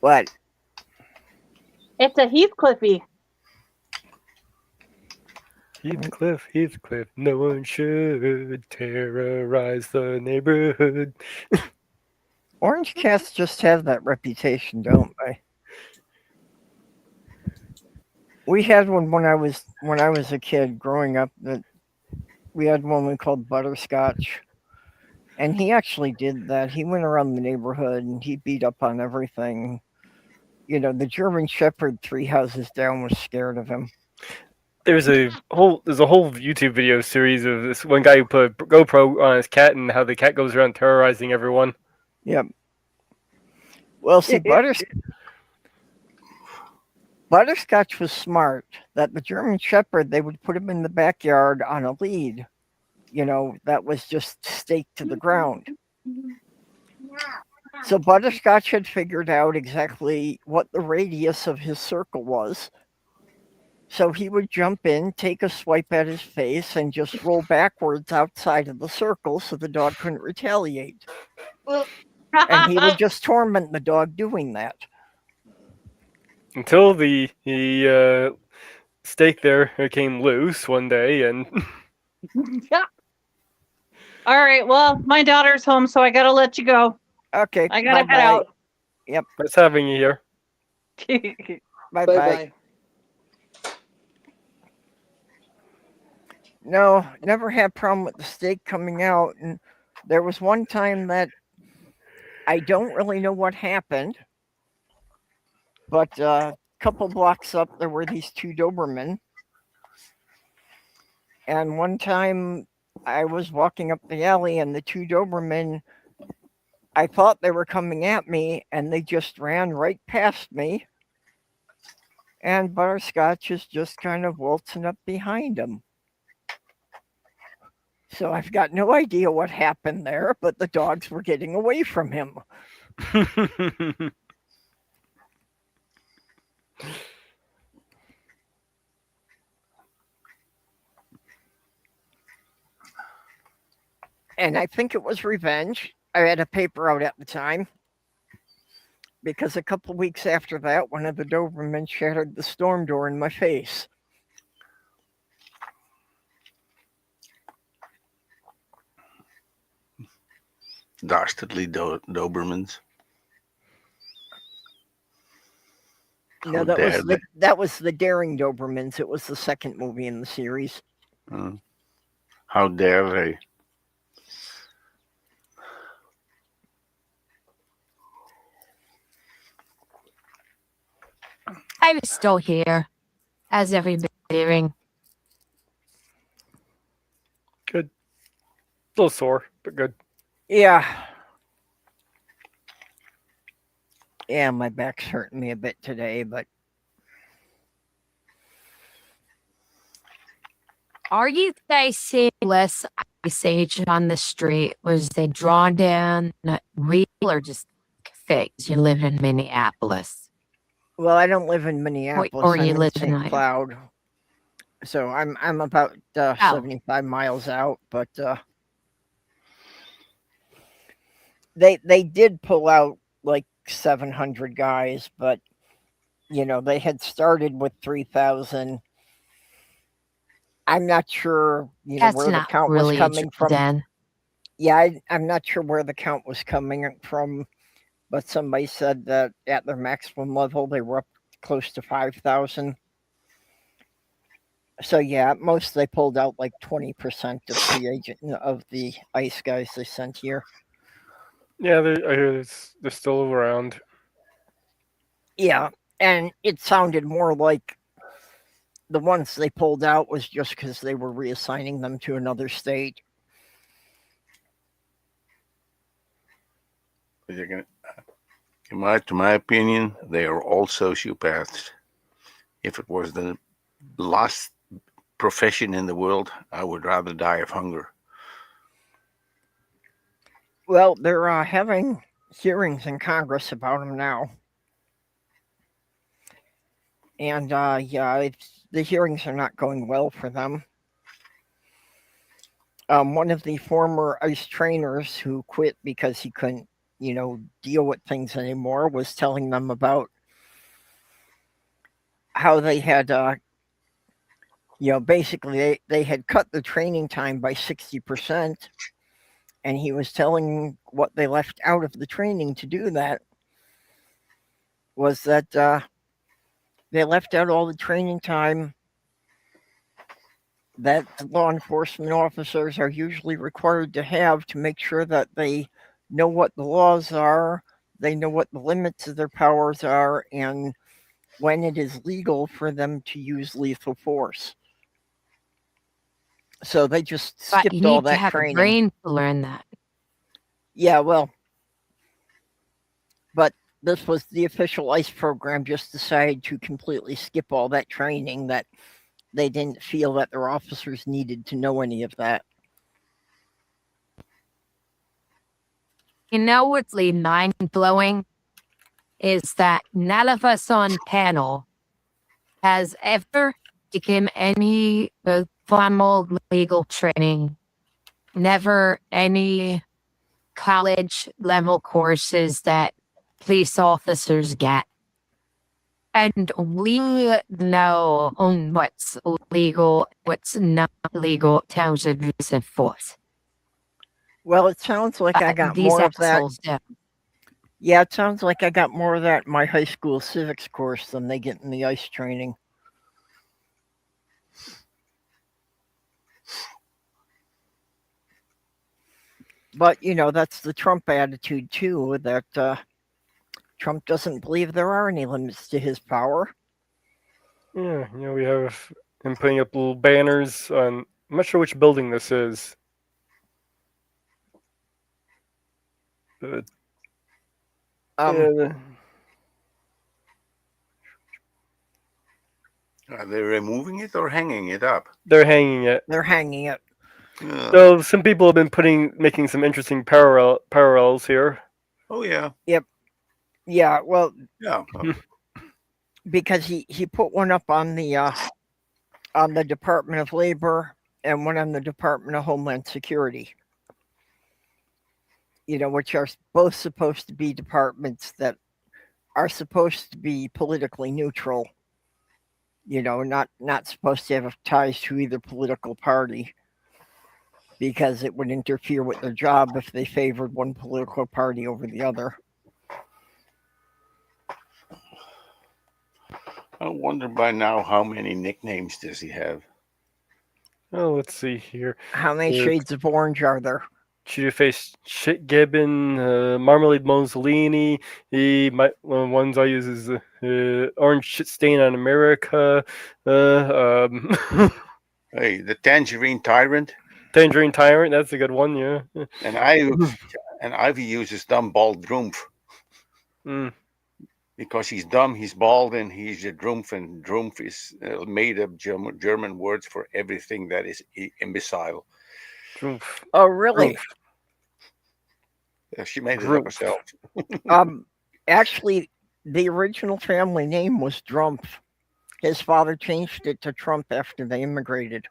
What? It's a Heathcliffy. Heathcliff, no one should terrorize the neighborhood. Orange cats just have that reputation, don't they? We had one when I was a kid growing up. That we had one we called Butterscotch, and he actually did that. He went around the neighborhood and he beat up on everything. The German Shepherd 3 houses down was scared of him. There's a whole YouTube video series of this one guy who put a GoPro on his cat and how the cat goes around terrorizing everyone. Yep. Well, see, Butterscotch was smart. That the German Shepherd, they would put him in the backyard on a lead, that was just staked to the ground. So Butterscotch had figured out exactly what the radius of his circle was. So he would jump in, take a swipe at his face, and just roll backwards outside of the circle so the dog couldn't retaliate. And he would just torment the dog doing that. Until the stake there came loose one day, and Yeah. All right. Well, my daughter's home, so I gotta let you go. Okay. I gotta bye-bye. head out. nice having you here. Bye-bye. bye. No, never had problem with the steak coming out. And there was one time that I don't really know what happened, but a couple blocks up, there were these two Doberman. And one time I was walking up the alley and the two Doberman, I thought they were coming at me and they just ran right past me. And Butterscotch is just kind of waltzing up behind them. So I've got no idea what happened there, but the dogs were getting away from him. And I think it was revenge. I had a paper out at the time because a couple weeks after that, one of the Dobermen shattered the storm door in my face. Dastardly Dobermans. No, How that dare was that was the Daring Dobermans. It was the second movie in the series. How dare they? I'm still here. How's everybody doing? Good. A little sore, but good. Yeah. Yeah, my back's hurting me a bit today, but Are you guys seeing less ice age on the street? Was they drawn down real or just fake? You live in Minneapolis. well, I don't live in Minneapolis. Or I'm you in live in St. Idaho. Cloud. So I'm about 75 miles out, but they did pull out like 700 guys, but they had started with 3,000 I'm not sure, That's where the not count was really a coming from. then. Yeah, I'm not sure where the count was coming from, but somebody said that at their maximum level they were up close to 5,000. So yeah, at most they pulled out like 20% of the ice guys they sent here. Yeah, I hear they're still around. Yeah, and it sounded more like the ones they pulled out was just because they were reassigning them to another state. They're gonna, to my opinion, they are all sociopaths. If it was the last profession in the world, I would rather die of hunger. Well, they're having hearings in Congress about them now. And yeah, the hearings are not going well for them. One of the former ICE trainers who quit because he couldn't, deal with things anymore was telling them about how they had, basically they had cut the training time by 60%. And he was telling what they left out of the training to do that was that they left out all the training time that law enforcement officers are usually required to have to make sure that they know what the laws are, they know what the limits of their powers are, and when it is legal for them to use lethal force. So they just But skipped you all need to that have a training. brain to learn that. Yeah, well, but this was the official ICE program just decided to completely skip all that training, that they didn't feel that their officers needed to know any of that. You know what's really mind-blowing is that none of us on panel has ever taken any formal legal training, never any college level courses that police officers get. And we know what's legal, what's not legal in terms of use of force. Well, it sounds like I got These more of that. assholes do. Yeah, it sounds like I got more of that in my high school civics course than they get in the ICE training. But, that's the Trump attitude, too, that Trump doesn't believe there are any limits to his power. Yeah, we have him putting up little banners on. I'm not sure which building this is. But, Um, Are they removing it or hanging it up? they're hanging it. They're hanging it. So some people have been making some interesting parallels here. Oh yeah. Yep. Yeah. Well. Yeah. Because he put one up on the Department of Labor and one on the Department of Homeland Security. Which are both supposed to be departments that are supposed to be politically neutral. Not supposed to have ties to either political party, because it would interfere with their job if they favored one political party over the other. I wonder by now how many nicknames does he have? Oh, let's see here. How many shades of orange are there? Cheetah Face Shit Gibbon, Marmalade Mussolini. One of the ones I use is Orange Shit Stain on America. Hey, the Tangerine Tyrant. Tangerine Tyrant, that's a good one, yeah. And Ivy uses dumb bald Drumpf. Because he's dumb, he's bald, and he's a Drumpf, and Drumpf is made up German words for everything that is imbecile. Drumpf. Oh, really? Drumpf. Yeah, she made it up herself. Actually, the original family name was Drumpf. His father changed it to Trump after they immigrated.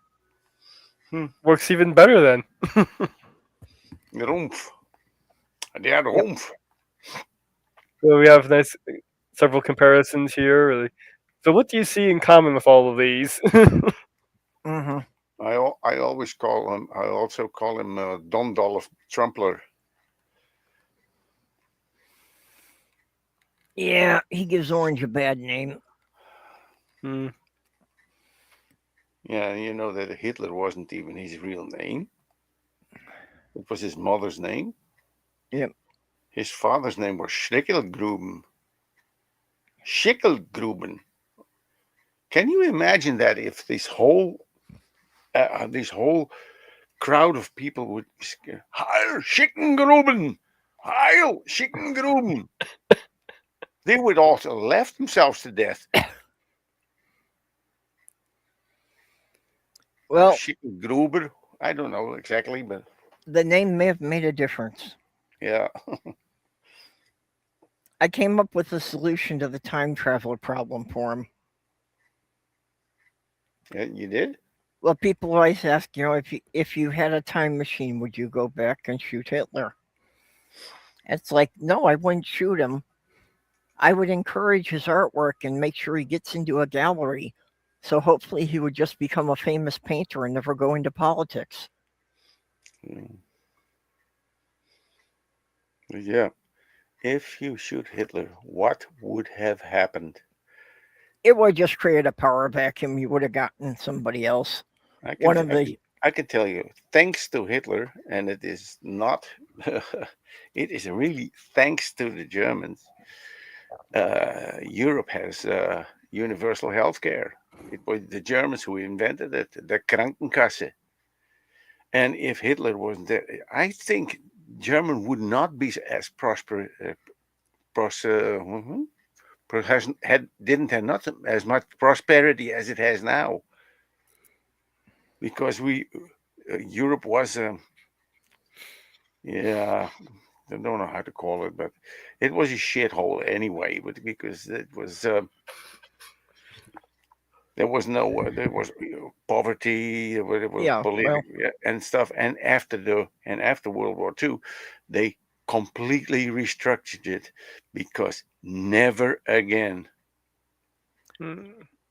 Works even better then. Rumpf. Yeah, Rumpf. So we have several comparisons here. So what do you see in common with all of these? Mm-hmm. also call him Don Dolph Trumpler. Yeah, he gives Orange a bad name. Hmm. Yeah, you know that Hitler wasn't even his real name. It was his mother's name. Yep. His father's name was Schickelgruben. Schickelgruben. Can you imagine that if this whole crowd of people would Heil Schickelgruben, Heil Schickelgruben, they would also laugh themselves to death. Well, Schickelgruber, I don't know exactly, but the name may have made a difference. yeah. I came up with a solution to the time traveler problem for him. Yeah, you did? Well, people always ask, if you had a time machine, would you go back and shoot Hitler? It's like, no, I wouldn't shoot him. I would encourage his artwork and make sure he gets into a gallery. So hopefully he would just become a famous painter and never go into politics. Yeah. If you shoot Hitler, what would have happened? It would just create a power vacuum. You would have gotten somebody else. I can tell you, thanks to Hitler, and it is not, it is really thanks to the Germans, Europe has universal health care. It was the Germans who invented it, the Krankenkasse. And if Hitler wasn't there, I think German would not be as prosperous, didn't have not as much prosperity as it has now. Because Europe was, yeah, I don't know how to call it, but it was a shithole anyway. But because it was, there was poverty, there was political and stuff. And after World War II, they completely restructured it because never again.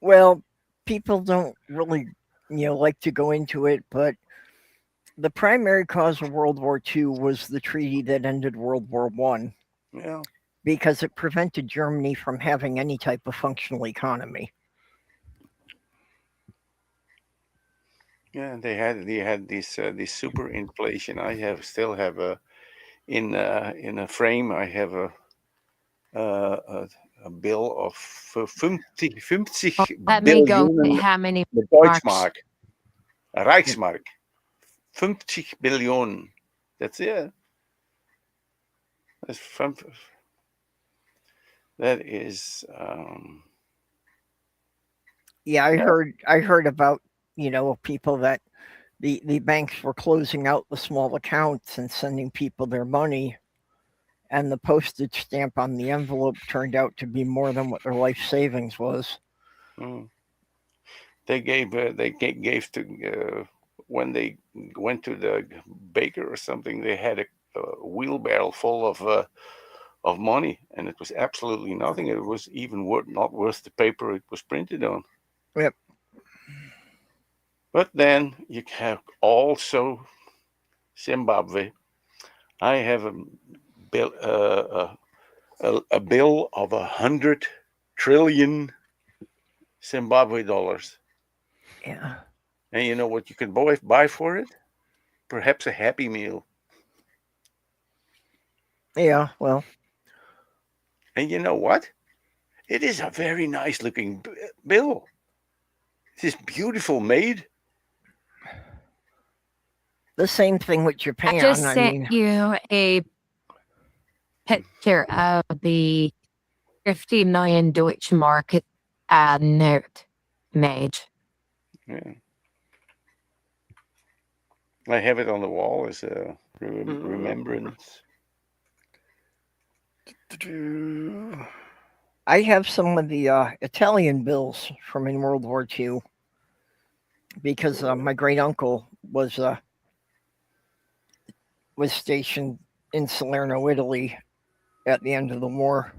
Well, people don't really, like to go into it, but the primary cause of World War II was the treaty that ended World War I. Yeah. Because it prevented Germany from having any type of functional economy. Yeah, they had this super inflation. I still have in a frame. I have a bill of 50 Let me go. Billionen How many Deutschmark, Reichsmark, 50 billion. That's it. That is. Yeah, I heard about people that the banks were closing out the small accounts and sending people their money, and the postage stamp on the envelope turned out to be more than what their life savings was. They gave to when they went to the baker or something. They had a wheelbarrow full of money, and it was absolutely nothing. It was even not worth the paper it was printed on. Yep. But then you have also Zimbabwe. I have a bill of 100 trillion Zimbabwe dollars. Yeah. And you know what you can buy for it? Perhaps a Happy Meal. Yeah, well. And you know what? It is a very nice looking bill. It is beautiful made. The same thing with Japan. I just sent you a picture of the 50 million Deutsche Mark note made. Yeah. I have it on the wall as a remembrance. I have some of the Italian bills from in World War II because my great uncle was stationed in Salerno, Italy, at the end of the war.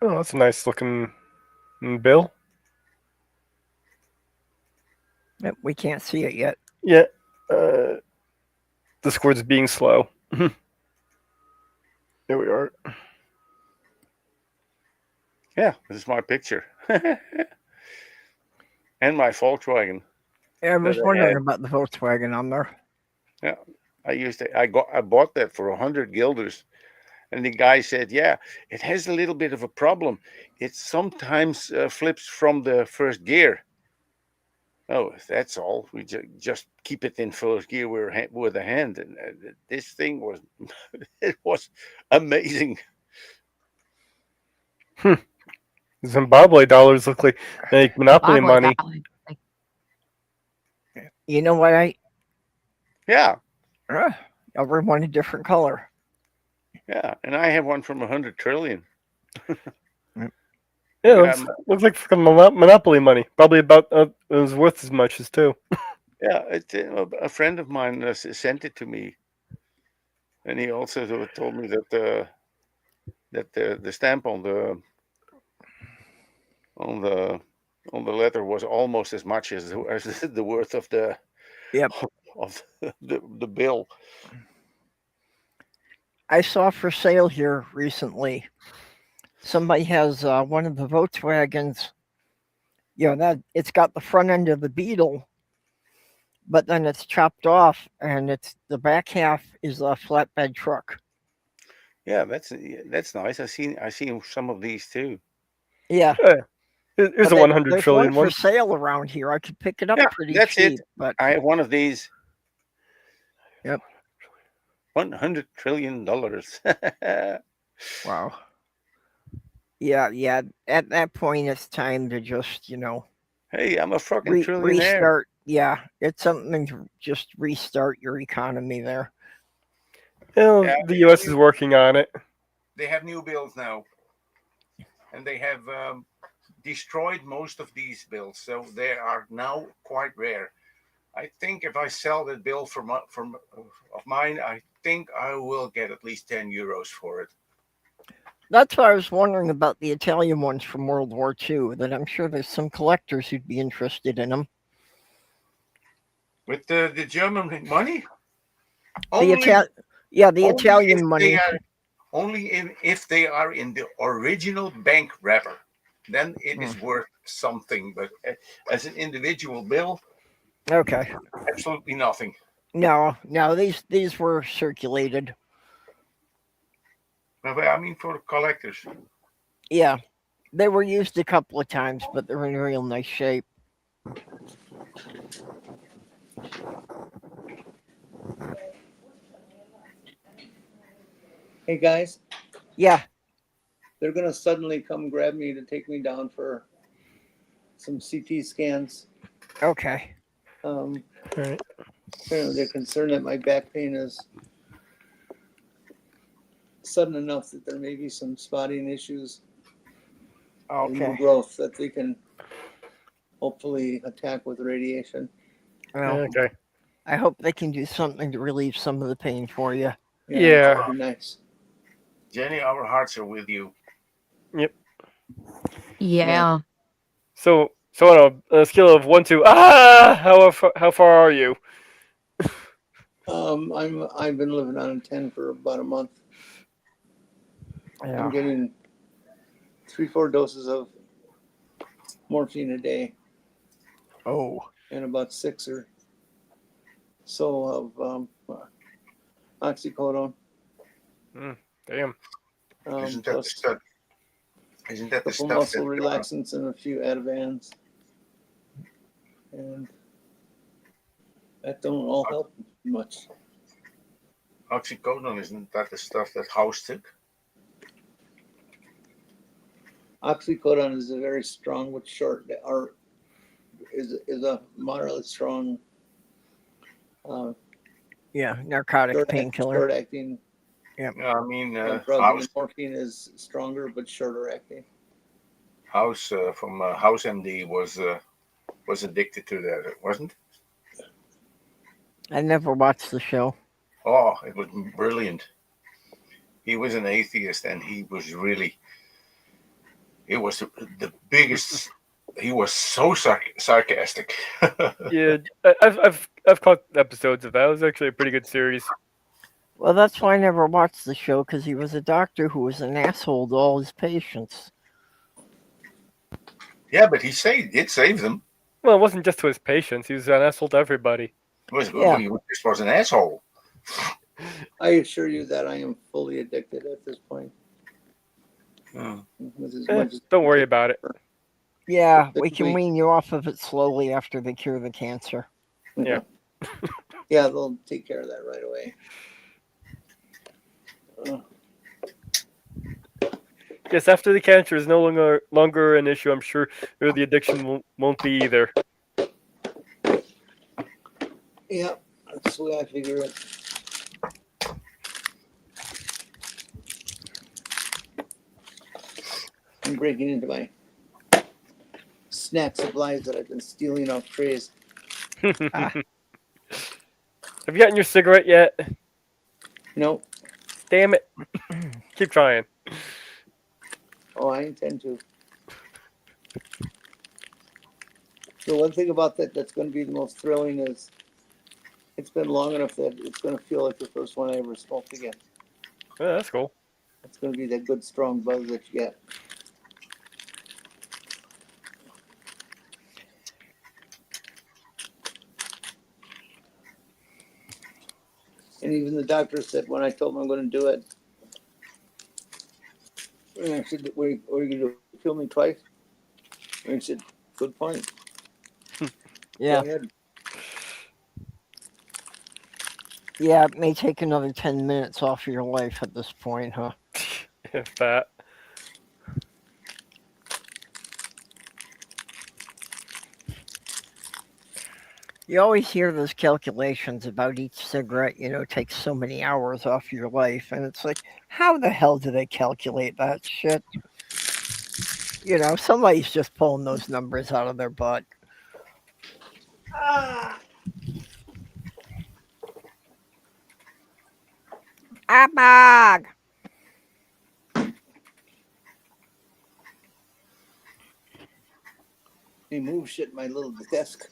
Oh, that's a nice looking bill. Yep, we can't see it yet. Yeah. Discord's being slow. There we are. Yeah, this is my picture. And my Volkswagen. Yeah, I was That I wondering had. about the Volkswagen on there. Yeah, I bought that for 100 guilders, and the guy said, "Yeah, it has a little bit of a problem. It sometimes flips from the first gear." Oh, that's all. We just keep it in first gear with a hand, and this thing was it was amazing. Zimbabwe dollars look like Monopoly Boggle money. dollar. Like, You know what? Yeah, Everyone a different color. yeah, and I have one from 100 trillion. Yeah, looks like fucking Monopoly money. Probably about it was worth as much as two. Yeah, a friend of mine sent it to me, and he also told me that the stamp on the letter was almost as much as the worth of the Yep. of the bill. I saw for sale here recently. Somebody has one of the Volkswagens. That it's got the front end of the Beetle, but then it's chopped off, and the back half is a flatbed truck. Yeah, that's nice. I seen some of these too. Yeah. Here's But a 100 there's trillion one one. for sale around here. I could pick it up Yeah, pretty that's cheap. it. But I have one of these. Yep. $100 trillion. wow. Yeah. At that point, it's time to just Hey, I'm a fucking trillionaire. restart. Yeah, it's something to just restart your economy there. Well, Yeah, the U.S. is working on it. They have new bills now, and they have destroyed most of these bills, so they are now quite rare. I think if I sell that bill of mine, I think I will get at least 10 euros for it. That's why I was wondering about the Italian ones from World War II. That I'm sure there's some collectors who'd be interested in them. With the German money? The Italian money. Only if they are in the original bank wrapper, then it is worth something. But as an individual bill, okay, absolutely nothing. No, these were circulated. I mean, for collectors. Yeah, they were used a couple of times, but they're in real nice shape. Hey guys, Yeah. they're gonna suddenly come grab me to take me down for some CT scans. Okay. All right. They're concerned that my back pain is sudden enough that there may be some spotting issues and new Okay. growth that they can hopefully attack with radiation. Well, Okay. I hope they can do something to relieve some of the pain for you. Yeah. That'd be nice. Jenny, our hearts are with you. Yep. yeah. So on a scale of 1 to how far are you? I've been living on a 10 for about a month. Yeah. I'm getting 3-4 doses of morphine a day Oh. and about 6 or so of oxycodone. Damn. Isn't that the Plus stuff? Isn't that the couple stuff muscle that relaxants and a few Ativans. And that don't all help much. oxycodone? Isn't that the stuff that House took? Oxycodone is a very strong but short, or is a moderately strong Narcotic painkiller. short acting I mean, drug. House, And morphine is stronger but shorter acting. House from House MD was addicted to that, wasn't? I never watched the show. Oh, it was brilliant. He was an atheist, and he was really. It was the biggest he was so sarcastic. Yeah, I've caught episodes of that. It was actually a pretty good series. Well, that's why I never watched the show, because he was a doctor who was an asshole to all his patients. Yeah, but it saved them. Well, it wasn't just to his patients. He was an asshole to everybody. Yeah. He just was an asshole. I assure you that I am fully addicted at this point. With as much as- Don't worry about it. Yeah, we can wean you off of it slowly after they cure the cancer. Yeah. Yeah, they'll take care of that right away. Yes, after the cancer is no longer an issue, I'm sure the addiction won't be either. Yeah, that's the way I figure it. I'm breaking into my snack supplies that I've been stealing off trays. Have you gotten your cigarette yet? Nope. Damn it. Keep trying. Oh, I intend to. The one thing about that's going to be the most thrilling is it's been long enough that it's going to feel like the first one I ever smoked again. Yeah, that's cool. It's going to be that good, strong buzz that you get. And even the doctor said when I told him I'm going to do it, and I said, what are you going to do? Kill me twice? And he said, good point. Yeah. Go ahead. Yeah, it may take another 10 minutes off of your life at this point, huh? If that. You always hear those calculations about each cigarette, takes so many hours off your life. And it's like, how the hell do they calculate that shit? Somebody's just pulling those numbers out of their butt. Bag. They move shit in my little desk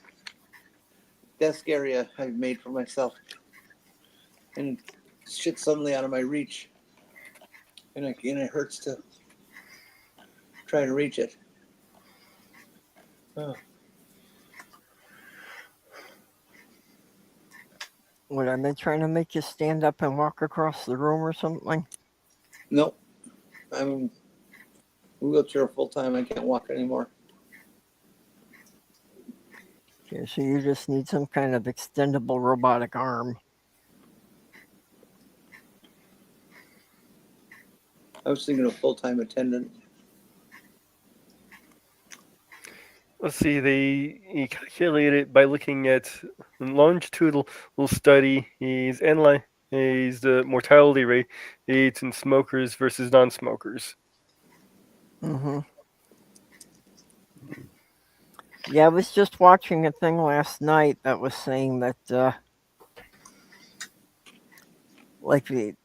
area I've made for myself. And shit suddenly out of my reach. And it hurts to try to reach it. Oh. What, are they trying to make you stand up and walk across the room or something? Nope. I'm wheelchair full time. I can't walk anymore. Okay, so you just need some kind of extendable robotic arm. I was thinking of full-time attendant. Let's see, he calculated it by looking at longitudinal study. He's analyzed the mortality rate in smokers versus non-smokers. Mm-hmm. Yeah, I was just watching a thing last night that was saying that, like the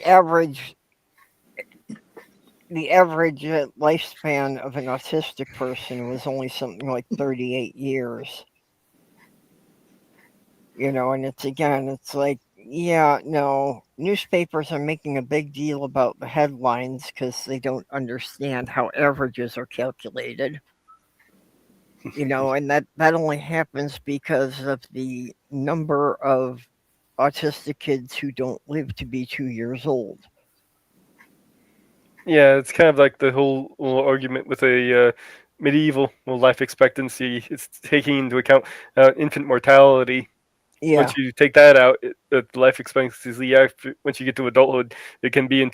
average lifespan of an autistic person was only something like 38 years. And it's like, yeah, no, newspapers are making a big deal about the headlines because they don't understand how averages are calculated. And that only happens because of the number of autistic kids who don't live to be 2 years old. Yeah, it's kind of like the whole argument with a medieval life expectancy. It's taking into account infant mortality. Yeah. Once you take that out, the life expectancy once you get to adulthood, it can be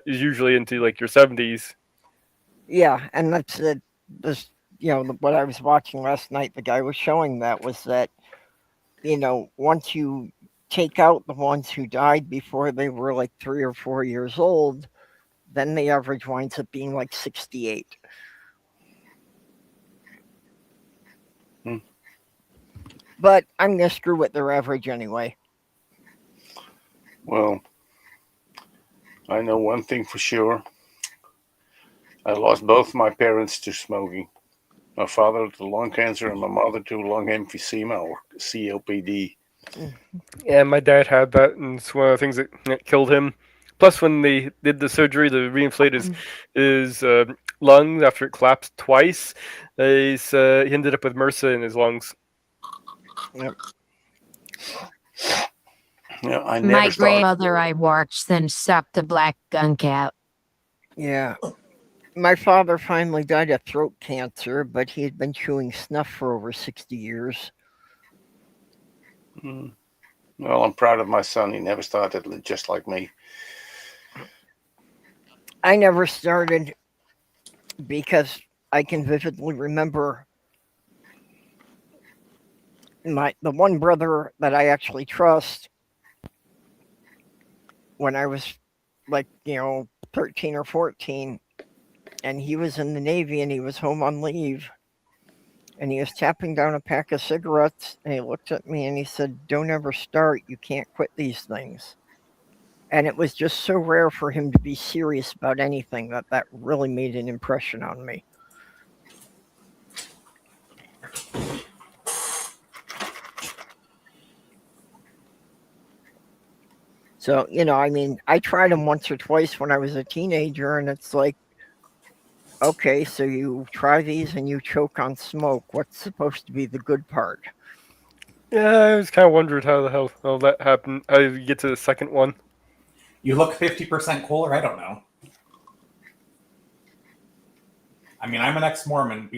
usually into like your 70s. Yeah, and that's what I was watching last night. The guy was showing that once you take out the ones who died before they were like 3 or 4 years old, then the average winds up being like 68. But I'm going to screw with their average anyway. Well, I know one thing for sure. I lost both my parents to smoking. My father to lung cancer and my mother to lung emphysema or COPD. Yeah, my dad had that, and it's one of the things that killed him. Plus, when they did the surgery to reinflate his lungs after it collapsed twice, he ended up with MRSA in his lungs. Yep. Yeah, I My never started. grandmother I watched then sucked a black gunk out. Yeah. My father finally died of throat cancer, but he had been chewing snuff for over 60 years. Well, I'm proud of my son. He never started just like me. I never started because I can vividly remember the one brother that I actually trust when I was 13 or 14, and he was in the Navy and he was home on leave, and he was tapping down a pack of cigarettes, and he looked at me and he said, "Don't ever start. You can't quit these things." And it was just so rare for him to be serious about anything that really made an impression on me. So, I tried them once or twice when I was a teenager, and it's like, okay, so you try these and you choke on smoke. What's supposed to be the good part? Yeah, I was kind of wondering how the hell that happened. How did you get to the second one? You look 50% cooler? I don't know. I mean, I'm an ex-Mormon.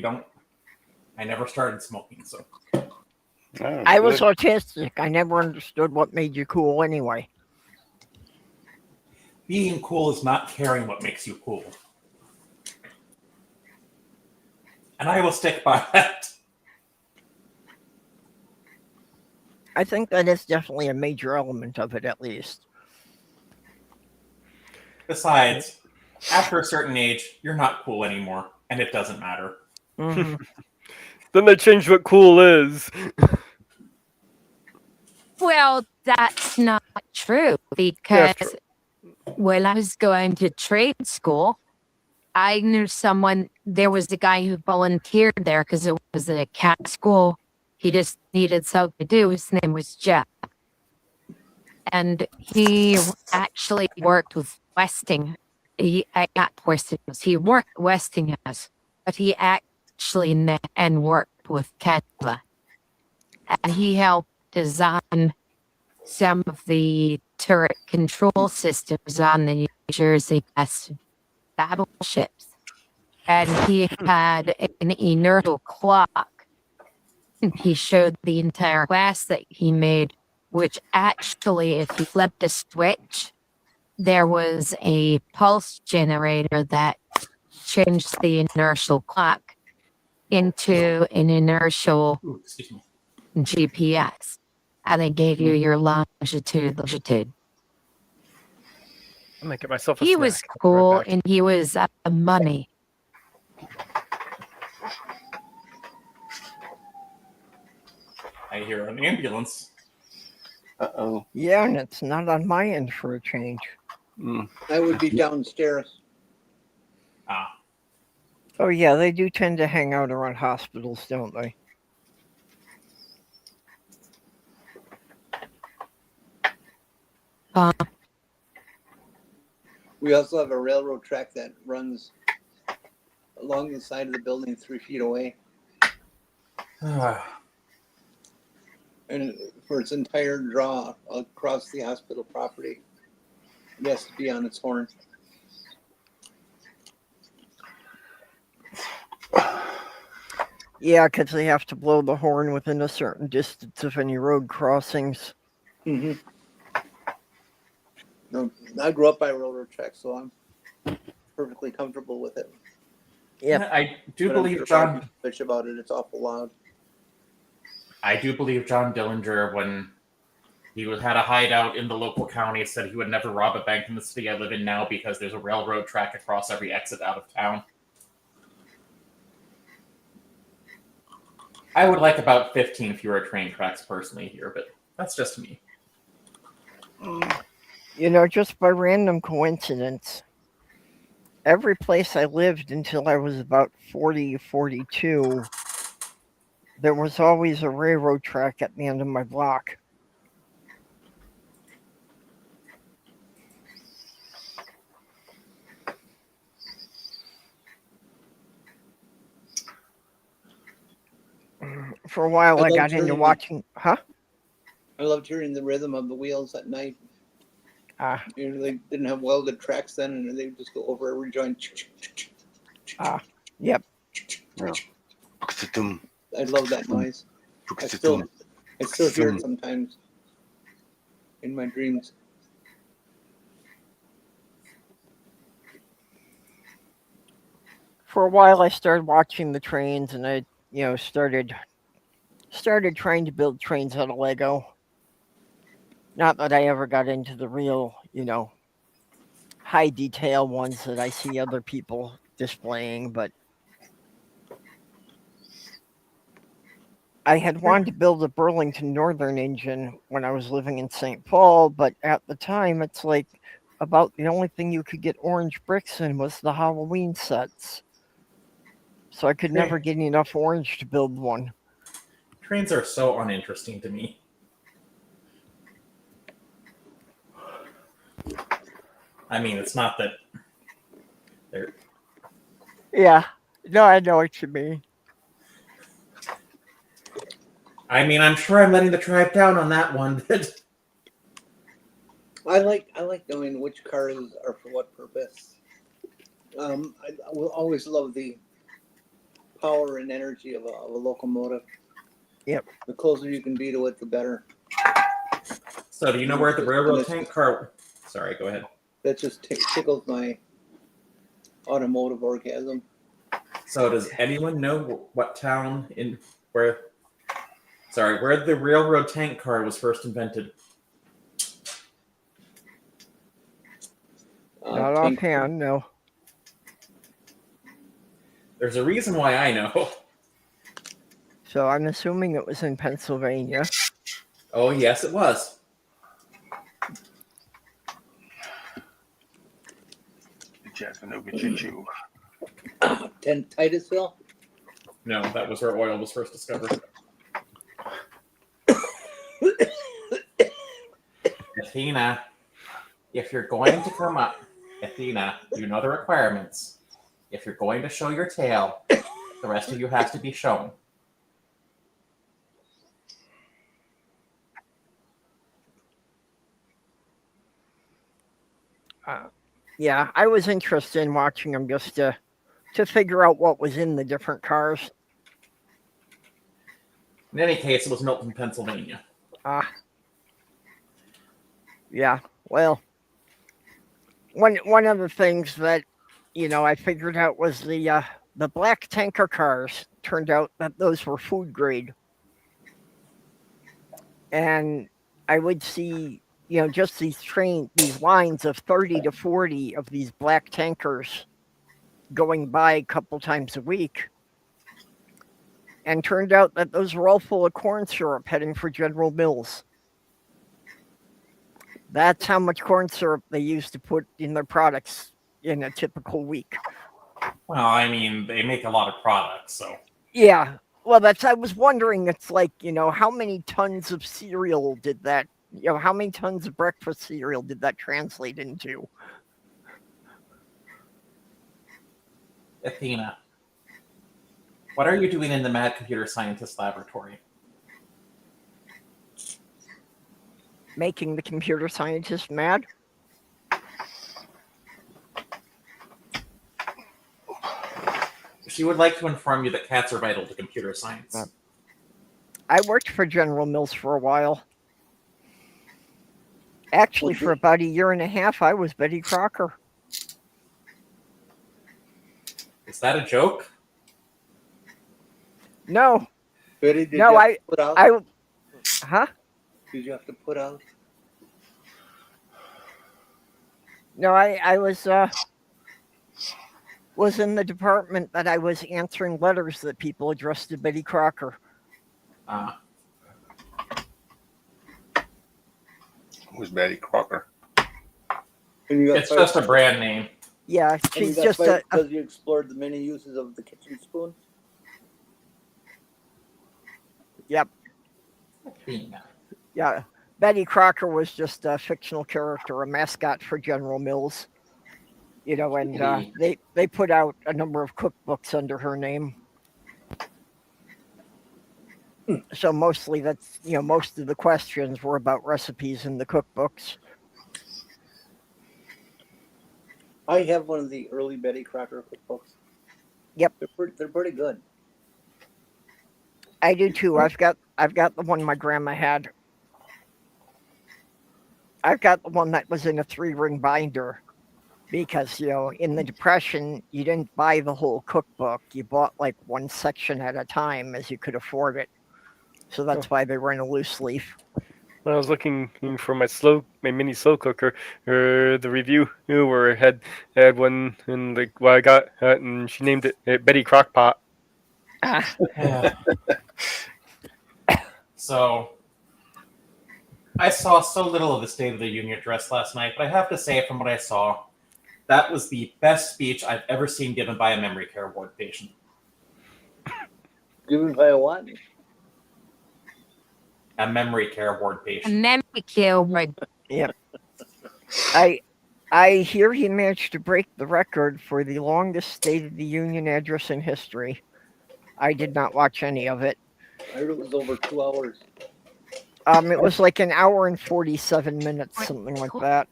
I never started smoking, so. Oh, I was good. autistic. I never understood what made you cool anyway. Being cool is not caring what makes you cool. And I will stick by that. I think that is definitely a major element of it, at least. Besides, after a certain age, you're not cool anymore, and it doesn't matter. Mm-hmm. Then they changed what cool is. Well, that's not true because when I was going to trade school, I knew there was a guy who volunteered there because it was a cat school. He just needed something to do. His name was Jeff. And he actually worked with Westinghouse. He worked with Westinghouse, but he actually worked with Tesla. And he helped design some of the turret control systems on the New Jersey battleships. And he had an inertial clock. He showed the entire class that he made, which actually, if you flipped a switch, there was a pulse generator that changed the inertial clock into an inertial GPS. And they gave you your longitude. I'm gonna get myself a He snack. was I'll be cool, right back. and he was money. I hear an ambulance. Uh-oh. Yeah, and it's not on my end for a change. I would be downstairs. Ah, Oh, yeah, they do tend to hang out around hospitals, don't they? We also have a railroad track that runs along the side of the building 3 feet away. And for its entire draw across the hospital property, it has to be on its horn. Yeah, because they have to blow the horn within a certain distance of any road crossings. Mm-hmm. No, I grew up by railroad tracks, so I'm perfectly comfortable with it. Yep. I do But I'm believe sure John. if I bitch about it, it's awful loud. I do believe John Dillinger, when he had a hideout in the local county, said he would never rob a bank in the city I live in now because there's a railroad track across every exit out of town. I would like about 15 fewer train tracks personally here, but that's just me. You know, just by random coincidence, every place I lived until I was about 40, 42, there was always a railroad track at the end of my block. For a while, I loved got into hearing watching. Huh? I loved hearing the rhythm of the wheels at night. Ah, You know, they didn't have welded tracks then, and they would just go over every joint. yep. I love that noise. I still hear it sometimes in my dreams. For a while, I started watching the trains, and I, started trying to build trains out of Lego. Not that I ever got into the real, high detail ones that I see other people displaying, but I had wanted to build a Burlington Northern engine when I was living in St. Paul, but at the time, it's like about the only thing you could get orange bricks in was the Halloween sets. So I could never get enough orange to build one. Trains are so uninteresting to me. I mean, it's not that they're... Yeah. No, I know what you mean. I mean, I'm sure I'm letting the tribe down on that one. I like knowing which cars are for what purpose. I will always love the power and energy of a locomotive. Yep. The closer you can be to it, the better. So, do you know where the railroad tank car? Sorry, go ahead. That just tickles my automotive orgasm. So, does anyone know what town where the railroad tank car was first invented? Not offhand, no. There's a reason why I know. So I'm assuming it was in Pennsylvania. Oh, yes, it was. Titusville? No, that was where oil was first discovered. Athena, if you're going to come up, Athena, you know the requirements. If you're going to show your tail, the rest of you has to be shown. Yeah, I was interested in watching them just to figure out what was in the different cars. In any case, it was Milton, Pennsylvania. Yeah, well, one of the things that, I figured out was the black tanker cars. Turned out that those were food grade. And I would see, just these lines of 30 to 40 of these black tankers going by a couple times a week. And turned out that those were all full of corn syrup heading for General Mills. That's how much corn syrup they used to put in their products in a typical week. Well, I mean, they make a lot of products, so. Yeah. Well, I was wondering, it's like, how many tons of cereal did that, how many tons of breakfast cereal did that translate into? Athena, what are you doing in the Mad Computer Scientist Laboratory? Making the computer scientist mad? She would like to inform you that cats are vital to computer science. I worked for General Mills for a while. Actually, for about a year and a half, I was Betty Crocker. Is that a joke? No. Betty, did you have to put out? Huh? Did you have to put out? No, I was in the department that I was answering letters that people addressed to Betty Crocker. Who's Betty Crocker? It's just a brand name. Yeah, And you she's got just fired because you explored the many uses of the kitchen spoon. yep. Being Yeah. Betty Crocker was just a fictional character, a mascot for General Mills. You know, and they put out a number of cookbooks under her name. So mostly that's, you know, most of the questions were about recipes in the cookbooks. I have one of the early Betty Crocker cookbooks. Yep. They're pretty good. I do too. I've got the one my grandma had. I've got the one that was in a 3-ring binder because, you know, in the Depression, you didn't buy the whole cookbook. You bought like one section at a time as you could afford it. So that's why they were in a loose leaf. When I was looking for my mini slow cooker, the review where it had one, and like what I got, and she named it Betty Crockpot. Yeah. So, I saw so little of the State of the Union address last night, but I have to say, from what I saw, that was the best speech I've ever seen given by a memory care ward patient. Given by a what? A memory care ward patient. And then we kill my Yep. I hear he managed to break the record for the longest State of the Union address in history. I did not watch any of it. I heard it was over 2 hours. It was like an hour and 47 minutes, something like that.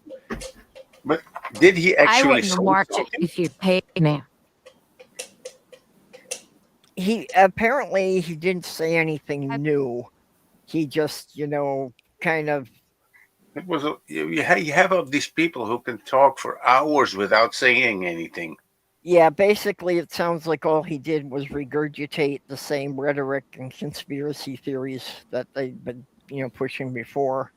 But did he I actually wouldn't watch it if you paid me. He apparently he didn't say anything new. He just, you know, kind of. It was you have all these people who can talk for hours without saying anything. Yeah, basically, it sounds like all he did was regurgitate the same rhetoric and conspiracy theories that they've been, you know, pushing before.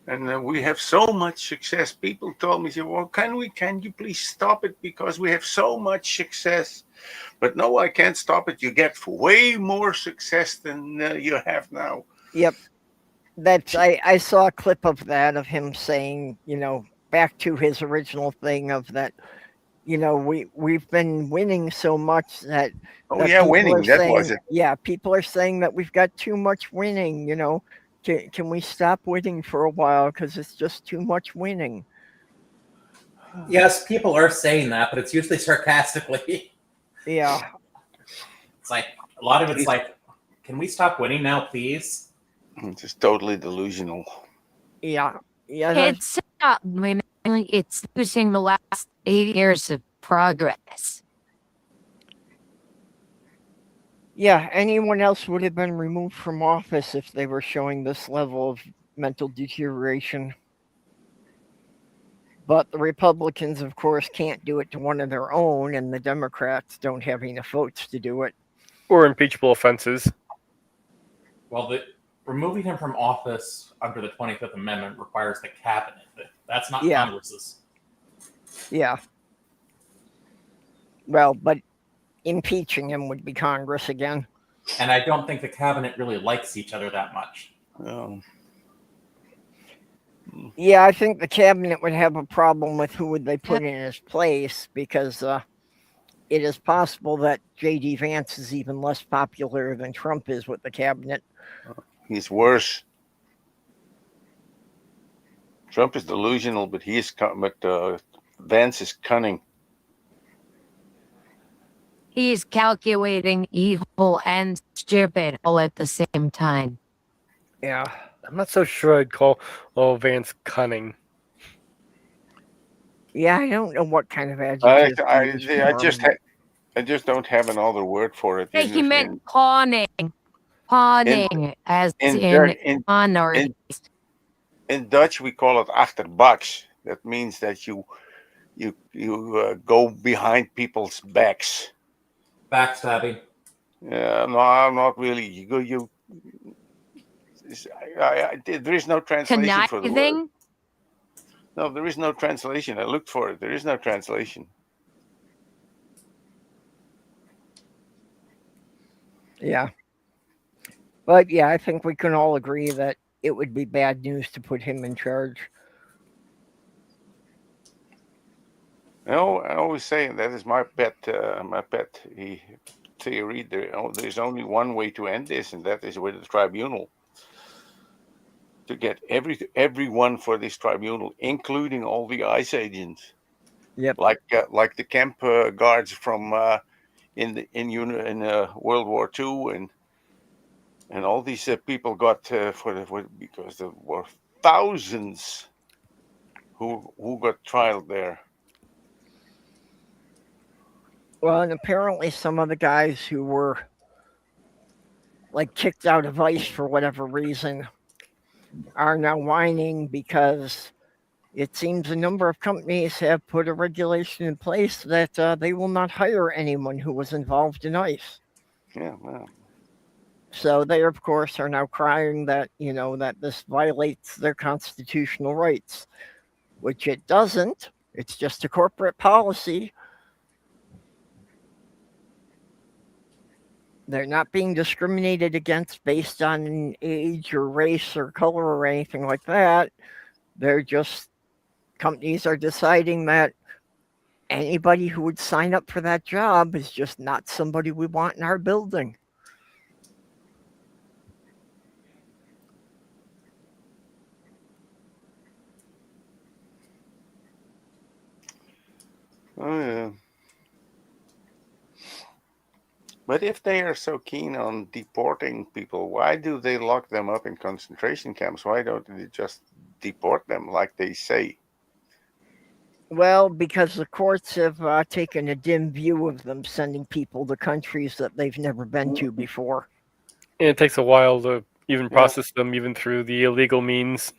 And we have so much success. People told me, well, can you please stop it because we have so much success? But no, I can't stop it. You get way more success than you have now. Yep. I saw a clip of that, of him saying, you know, back to his original thing of that, you know, we've been winning so much that. Oh yeah, winning. That was it. Yeah, people are saying that we've got too much winning. You know, can we stop winning for a while because it's just too much winning? Yes, people are saying that, but it's usually sarcastically. Yeah. It's like a lot of it's like, can we stop winning now, please? It's just totally delusional. Yeah. Yeah. It's not winning. It's losing the last 8 years of progress. Yeah, anyone else would have been removed from office if they were showing this level of mental deterioration. But the Republicans, of course, can't do it to one of their own, and the Democrats don't have enough votes to do it. Or impeachable offenses. Well, removing him from office under the 25th Amendment requires the cabinet. That's not Congress's. Yeah. Well, but impeaching him would be Congress again. And I don't think the cabinet really likes each other that much. Yeah, I think the cabinet would have a problem with who would they put in his place, because it is possible that J.D. Vance is even less popular than Trump is with the cabinet. He's worse. Trump is delusional, but Vance is cunning. He's calculating, evil, and stupid all at the same time. Yeah. I'm not so sure I'd call Vance cunning. Yeah, I don't know what kind of adjective. I just don't have another word for it. He meant pawning. Pawning, as in honor. In Dutch, we call it achterbaks. That means that you go behind people's backs. Backstabbing. Yeah, no, not really. There is no translation for the word. No, there is no translation. I looked for it. There is no translation. Yeah. But yeah, I think we can all agree that it would be bad news to put him in charge. No, I always say that is my pet. Theory. There's only one way to end this, and that is with the tribunal. To get everyone for this tribunal, including all the ICE agents. Yep. Like the camp guards from in World War II, and all these people got because there were thousands who got trialed there. Well, and apparently some of the guys who were like kicked out of ICE for whatever reason are now whining because it seems a number of companies have put a regulation in place that they will not hire anyone who was involved in ICE. Yeah, well. So they, of course, are now crying that, that this violates their constitutional rights, which it doesn't. It's just a corporate policy. They're not being discriminated against based on age or race or color or anything like that. They're just, companies are deciding that anybody who would sign up for that job is just not somebody we want in our building. Oh, yeah. But if they are so keen on deporting people, why do they lock them up in concentration camps? Why don't they just deport them like they say? Well, because the courts have taken a dim view of them sending people to countries that they've never been to before. And it takes a while to even process them, even through the illegal means.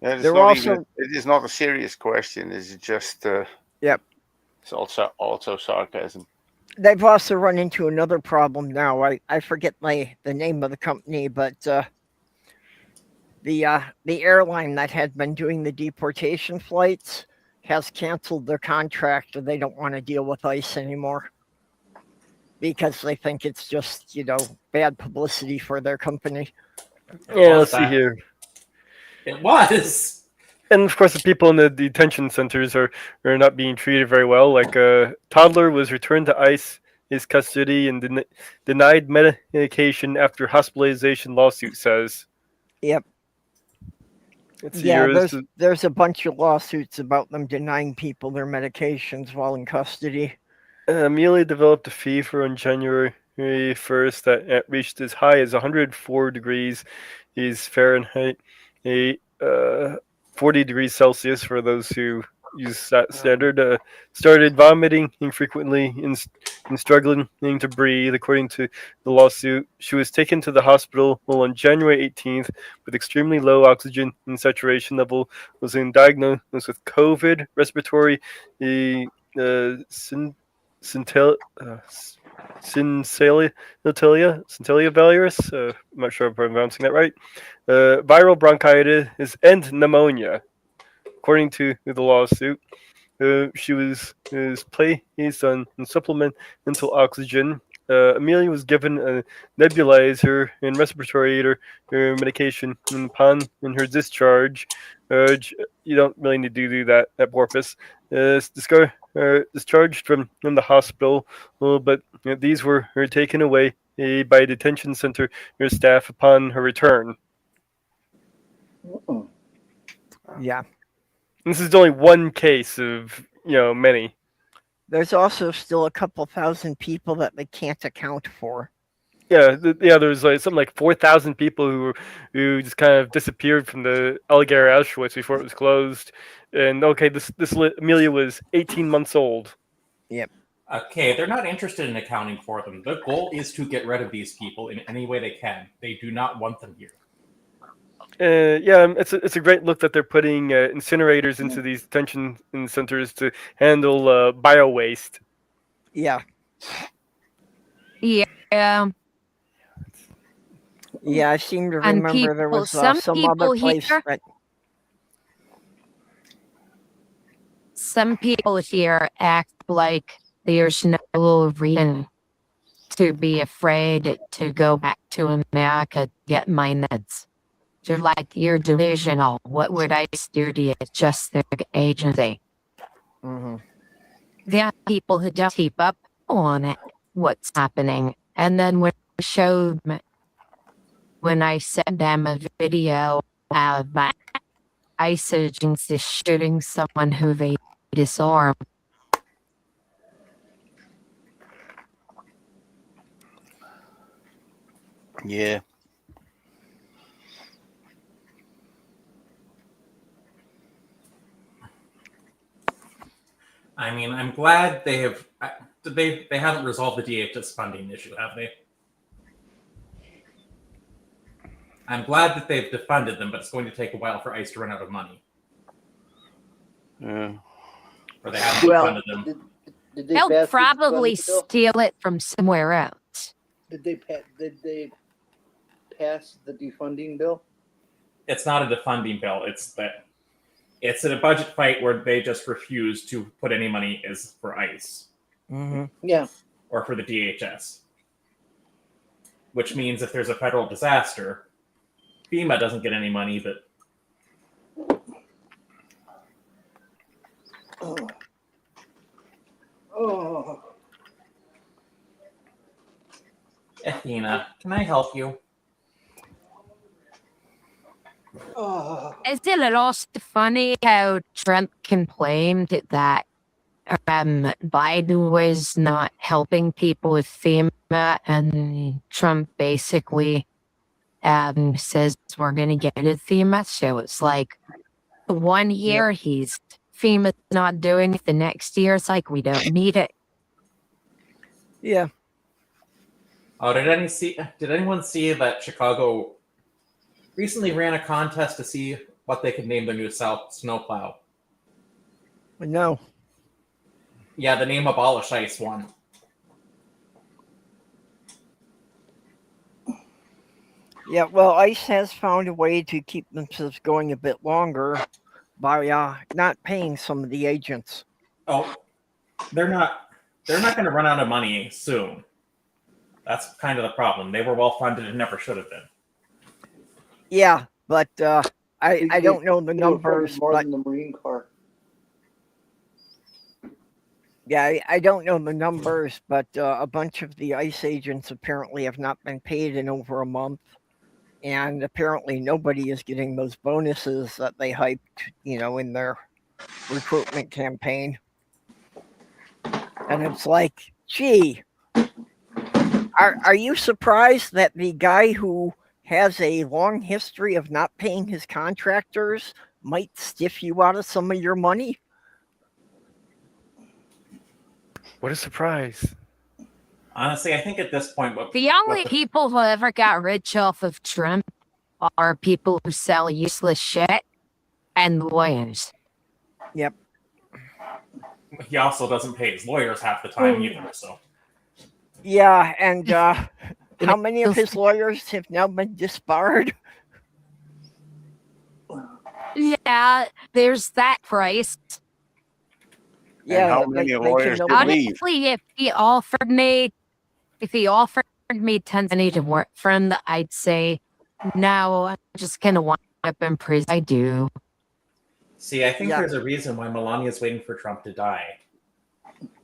Yeah, it is not a serious question. It's just yep. It's also sarcasm. They've also run into another problem now. I forget the name of the company, but the airline that had been doing the deportation flights has canceled their contract, and they don't want to deal with ICE anymore because they think it's just bad publicity for their company. Yeah, let's see here. It was. And of course, the people in the detention centers are not being treated very well. Like a toddler was returned to ICE's custody and denied medication after hospitalization, lawsuit says. Yep. There's a bunch of lawsuits about them denying people their medications while in custody. Amelia developed a fever on January 1st that reached as high as 104 degrees Fahrenheit. 40 degrees Celsius for those who use that standard. Started vomiting infrequently and struggling to breathe, according to the lawsuit. She was taken to the hospital on January 18th with extremely low oxygen and saturation level. Was diagnosed with COVID, respiratory syncytial virus. I'm not sure if I'm pronouncing that right. Viral bronchitis and pneumonia, according to the lawsuit. She was placed on supplemental oxygen. Amelia was given a nebulizer and respirator medication upon her discharge. You don't really need to do that at Porpoise. Discharged from the hospital, but these were taken away by detention center staff upon her return. Yeah. This is only one case of many. There's also still a couple thousand people that they can't account for. Yeah, there's something like 4,000 people who just kind of disappeared from the Alligator Auschwitz before it was closed. And okay, this Amelia was 18 months old. Yep. Okay, they're not interested in accounting for them. The goal is to get rid of these people in any way they can. They do not want them here. It's a great look that they're putting incinerators into these detention centers to handle bio waste. Yeah. Yeah. Yeah, I seem to remember there was some other place that... Some people here act like there's no reason to be afraid to go back to America to get my meds. You're like, you're delusional. What would ICE do to you? It's just their agency. Mm-hmm. There are people who don't keep up on it, what's happening. And then when I sent them a video of ICE agents is shooting someone who they disarmed. Yeah. I mean, I'm glad they have. They haven't resolved the DHS funding issue, have they? I'm glad that they've defunded them, but it's going to take a while for ICE to run out of money. Yeah. Or they haven't Well, defunded them. Did they They'll pass the probably defunding bill? steal it from somewhere else. Did they pass the defunding bill? It's not a defunding bill. It's a budget fight where they just refuse to put any money as for ICE Mm-hmm. Yeah. or for the DHS. Which means if there's a federal disaster, FEMA doesn't get any money, but Oh. Athena, can I help you? Oh. Isn't it also funny how Trump complained that Biden was not helping people with FEMA, and Trump basically says we're going to get a FEMA. So it's like 1 year FEMA's not doing it. The next year it's like we don't need it. Yeah. Oh, did anyone see that Chicago recently ran a contest to see what they could name their new snowplow? No. Yeah, the name Abolish Ice won. Yeah, well, ICE has found a way to keep themselves going a bit longer by not paying some of the agents. Oh, they're not going to run out of money soon. That's kind of the problem. They were well funded and never should have been. Yeah, but I don't know the numbers. More But than the Marine Corps. yeah, I don't know the numbers, but a bunch of the ICE agents apparently have not been paid in over a month. And apparently nobody is getting those bonuses that they hyped, in their recruitment campaign. And it's like, gee, are you surprised that the guy who has a long history of not paying his contractors might stiff you out of some of your money? What a surprise. Honestly, I think at this point, The only people who ever got rich off of Trump are people who sell useless shit and lawyers. Yep. he also doesn't pay his lawyers half the time either. So Yeah, and how many of his lawyers have now been disbarred? Yeah, there's that price. Yeah, how they- many they lawyers can did only- leave? Honestly, if he offered me 10 cents to work for him, I'd say, no, I'm just gonna wind up in prison. I do. see, I think Yeah. there's a reason why Melania's waiting for Trump to die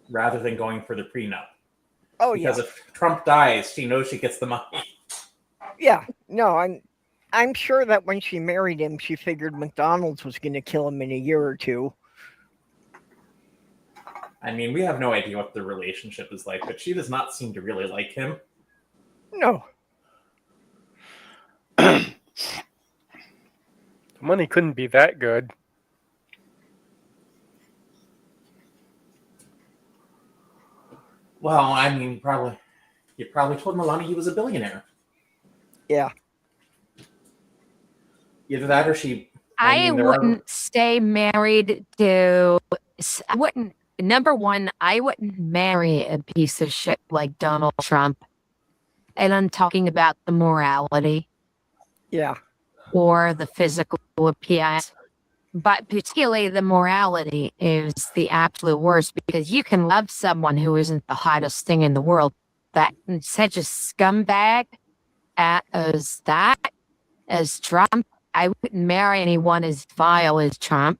rather than going for the prenup. Oh Because yeah, if Trump dies, she knows she gets the money. yeah. No, I'm sure that when she married him, she figured McDonald's was going to kill him in a year or two. I mean, we have no idea what the relationship is like, but she does not seem to really like him. No. The money couldn't be that good. Well, I mean, you probably told Melania he was a billionaire. Yeah. Either that or she. I mean, there are- wouldn't stay married to. I wouldn't. Number one, I wouldn't marry a piece of shit like Donald Trump. And I'm talking about the morality Yeah. or the physical appearance. But particularly the morality is the absolute worst, because you can love someone who isn't the hottest thing in the world. That such a scumbag as that as Trump. I wouldn't marry anyone as vile as Trump.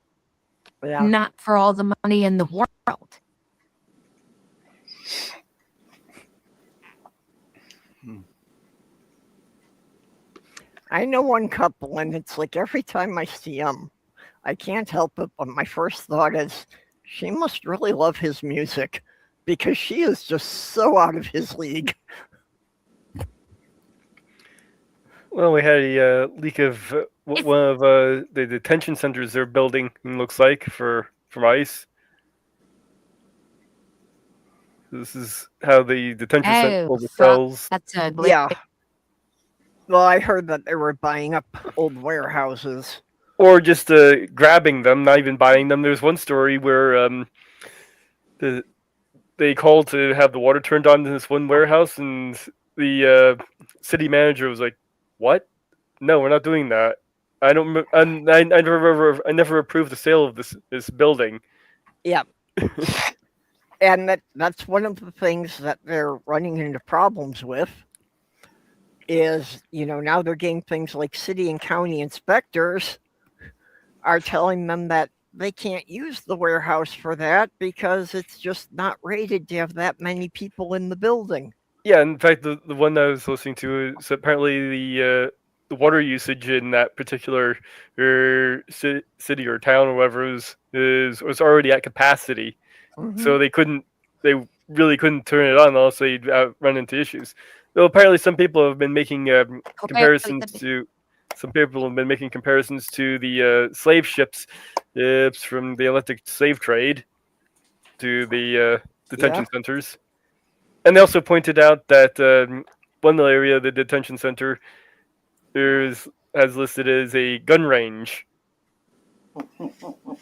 Yeah. Not for all the money in the world. I know one couple, and it's like every time I see them, I can't help it, but my first thought is, she must really love his music, because she is just so out of his league. Well, we had a leak of one of the detention centers they're building. It looks like from ICE. This is how the detention center sells. That's ugly. Yeah. Well, I heard that they were buying up old warehouses. Or just grabbing them, not even buying them. There's one story where they called to have the water turned on in this one warehouse, and the city manager was like, "What? No, we're not doing that. I don't. I never approved the sale of this building." Yeah. And that's one of the things that they're running into problems with. Is, now they're getting things like city and county inspectors are telling them that they can't use the warehouse for that because it's just not rated to have that many people in the building. Yeah, in fact, the one I was listening to is apparently the water usage in that particular city or town or whatever was already at capacity, so they really couldn't turn it on unless they'd run into issues. Though apparently some people have been making comparisons to the slave ships from the Atlantic slave trade to the detention centers. And they also pointed out that one area of the detention center has listed as a gun range.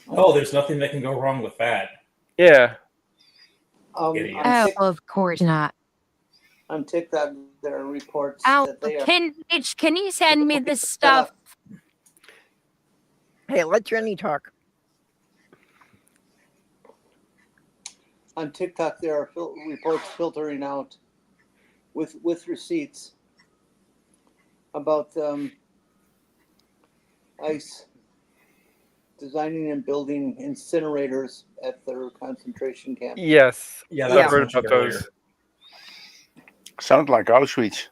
Oh, there's nothing that can go wrong with that. Yeah. Of course not. On TikTok, there are reports that they are... Can you send me this stuff? Hey, let Jenny talk. On TikTok, there are reports filtering out with receipts about ICE designing and building incinerators at their concentration camp. Yes. Yeah, I've heard about those. Sounds like Auschwitz.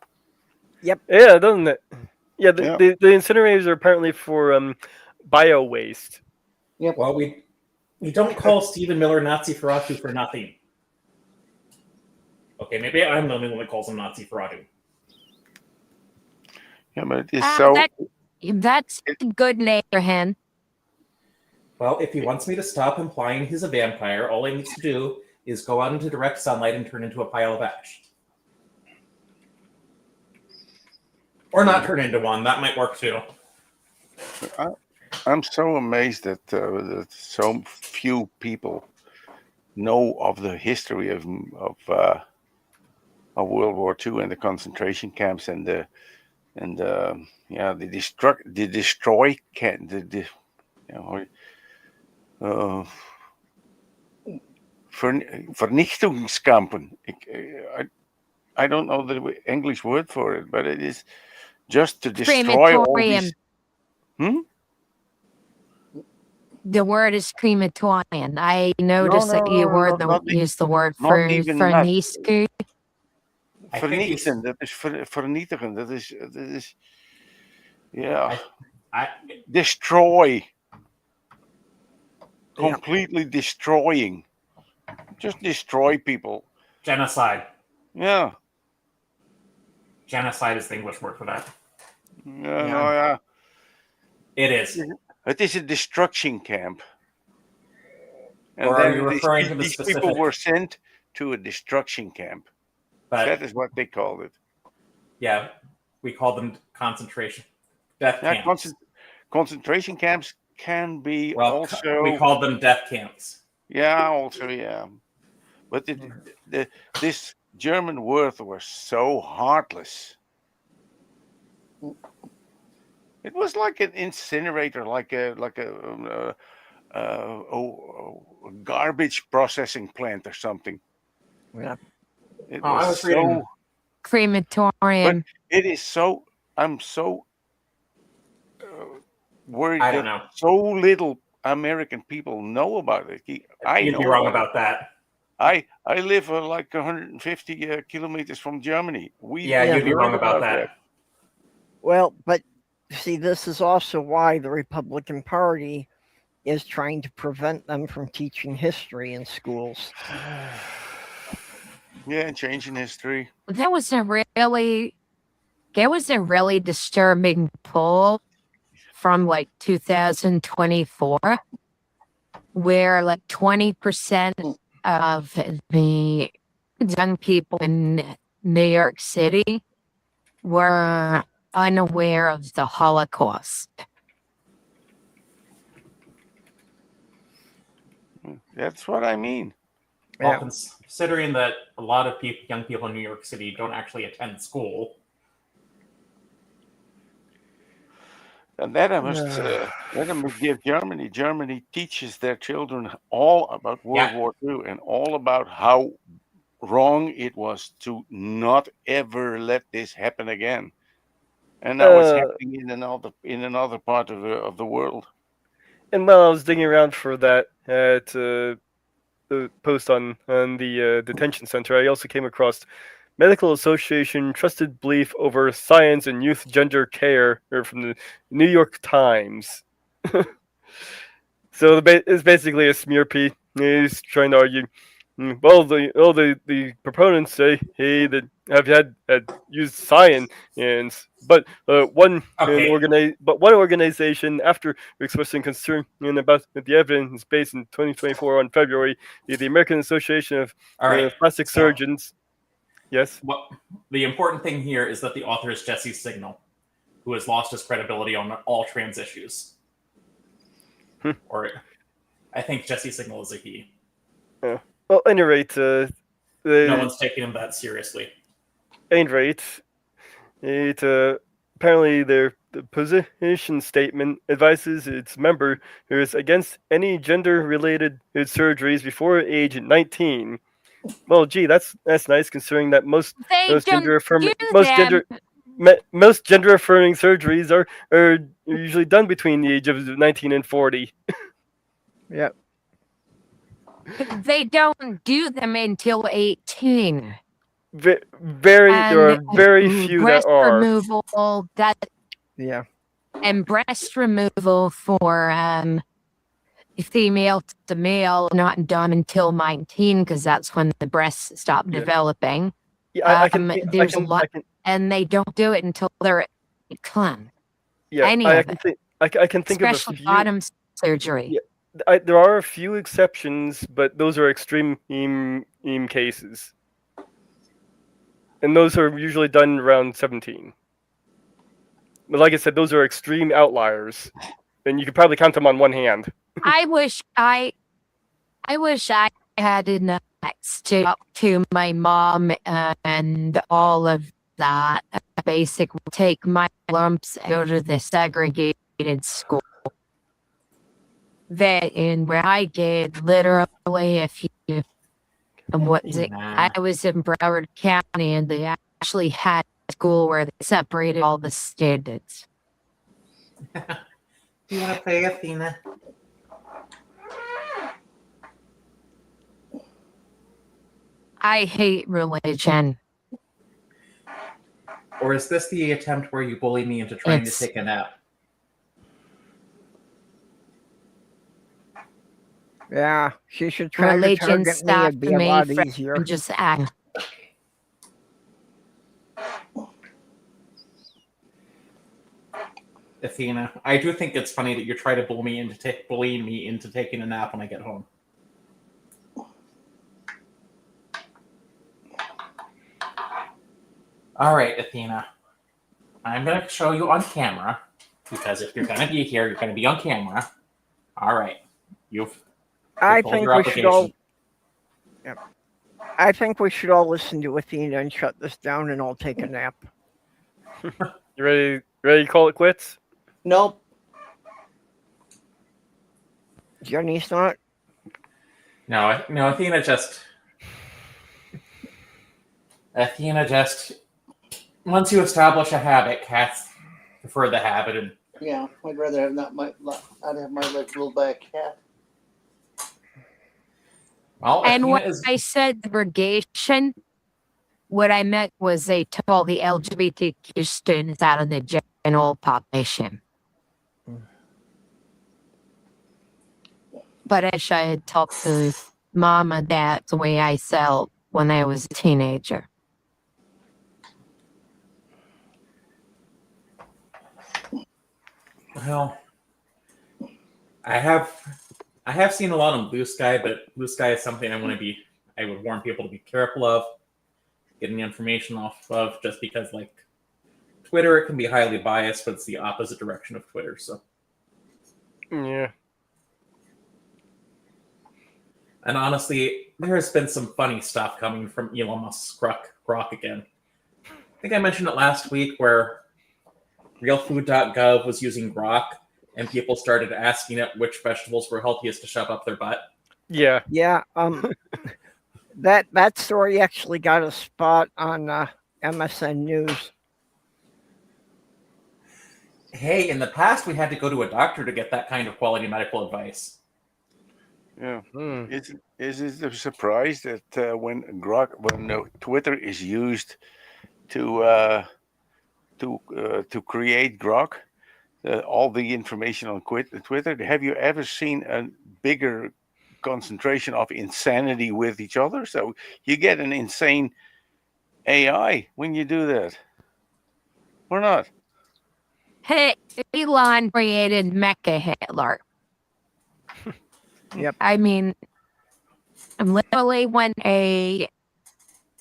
Yep. Yeah, doesn't it? Yeah, the incinerators are apparently for bio waste. Yep. Well, we don't call Stephen Miller Nazi Ferratu for nothing. Okay, maybe I'm the only one that calls him Nazi Ferratu. Yeah, but it is so... That's a good name for him. Well, if he wants me to stop implying he's a vampire, all he needs to do is go out into direct sunlight and turn into a pile of ash. Or not turn into one. That might work too. I'm so amazed that so few people know of the history of World War II and the concentration camps and the destroy camp, Vernichtungskampen. I don't know the English word for it, but it is just to destroy all these. The word is crematorium. I noticed that you used the word verniezen. Vernietigen, dat is vernietigen. Dat is destroy. Completely destroying. Just destroy people. Genocide. Yeah. Genocide is the English word for that. Yeah. It is. It is a destruction camp. And or then are you referring to the specific... people were sent to a destruction camp. But that is what they called it. Yeah, we call them concentration death camps. Concentration camps can be also... We call them death camps. Yeah, also, yeah. But this German word was so heartless. It was like an incinerator, like a garbage processing plant or something. Yeah. It was crematorium. But it is so. I'm so worried I don't that know. so little American people know about it. You'd know be wrong about that. I live like 150 kilometers from Germany. Yeah, Yeah. you'd be wrong heard about that. Well, but see, this is also why the Republican Party is trying to prevent them from teaching history in schools. Yeah, changing history. That was a really disturbing poll from like 2024, where like 20% of the young people in New York City were unaware of the Holocaust. That's what I mean. Well, Yeah. considering that a lot of young people in New York City don't actually attend school. And that I must give Germany. Germany teaches their children all about World War II and all about how wrong it was to not ever let this happen again. And now it's happening in another part of the world. And while I was digging around for that to the post on the detention center, I also came across Medical Association Trusted Belief Over Science and Youth Gender Care from the New York Times. So it's basically a smear piece. He's trying to argue, well, the proponents say, hey, that have had used science, but one organization, after expressing concern about the evidence based in 2024 on February, the American Association of Plastic Surgeons. Yes. Well, the important thing here is that the author is Jesse Signal, who has lost his credibility on all trans issues. Or, I think Jesse Signal is a he. Well, at any rate, no one's taking him that seriously. At any rate, apparently the position statement advises its member who is against any gender-related surgeries before age 19. Well, gee, that's nice, considering that most gender affirming surgeries are usually done between the age of 19 and 40. Yep. They don't do them until 18. There are very few that are. Removal, and breast removal for female to male not done until 19, because that's when the breasts stop developing. Yeah, there's a lot, and they don't do it until they're 18. Yeah, I can think especially of a few, bottom surgery. Yeah, there are a few exceptions, but those are extreme cases, and those are usually done around 17. But like I said, those are extreme outliers, and you could probably count them on one hand. I wish I had enough to talk to my mom and all of that. Basically, take my lumps out of the segregated school. Where I did literally, I was in Broward County, and they actually had a school where they separated all the students. Do you want to play, Athena? I hate religion. Or is this the attempt where you bully me into trying to take a nap? Yeah, she should try to target me. It'd be a lot easier. Just act. Athena, I do think it's funny that you're trying to bully me into taking a nap when I get home. All right, Athena. I'm going to show you on camera, because if you're going to be here, you're going to be on camera. All right. I think we should all. Yep. I think we should all listen to Athena and shut this down, and I'll take a nap. You ready to call it quits? Nope. Jenny's not. No, Athena just. Once you establish a habit, cats prefer the habit, and Yeah, I'd rather have I'd have my leg ruled by a cat. Well, And Athena when is I said segregation, what I meant was they took all the LGBTQ students out of the general population. But I wish I had talked to mom and dad the way I felt when I was a teenager. well. I have seen a lot on Blue Sky, but Blue Sky is something I would warn people to be careful of getting information off of, just because like Twitter, it can be highly biased, but it's the opposite direction of Twitter. So Yeah. and honestly, there has been some funny stuff coming from Elon Musk's Grok again. I think I mentioned it last week where realfood.gov was using Grok and people started asking it which vegetables were healthiest to shove up their butt. Yeah. Yeah. That story actually got a spot on MSN News. Hey, in the past, we had to go to a doctor to get that kind of quality medical advice. Yeah. Hmm. Is it a surprise that when Twitter is used to create Grok, all the information on Twitter? Have you ever seen a bigger concentration of insanity with each other? So you get an insane AI when you do that, or not? Hey, Elon created Mecha Hitler. Yep. I mean, literally when a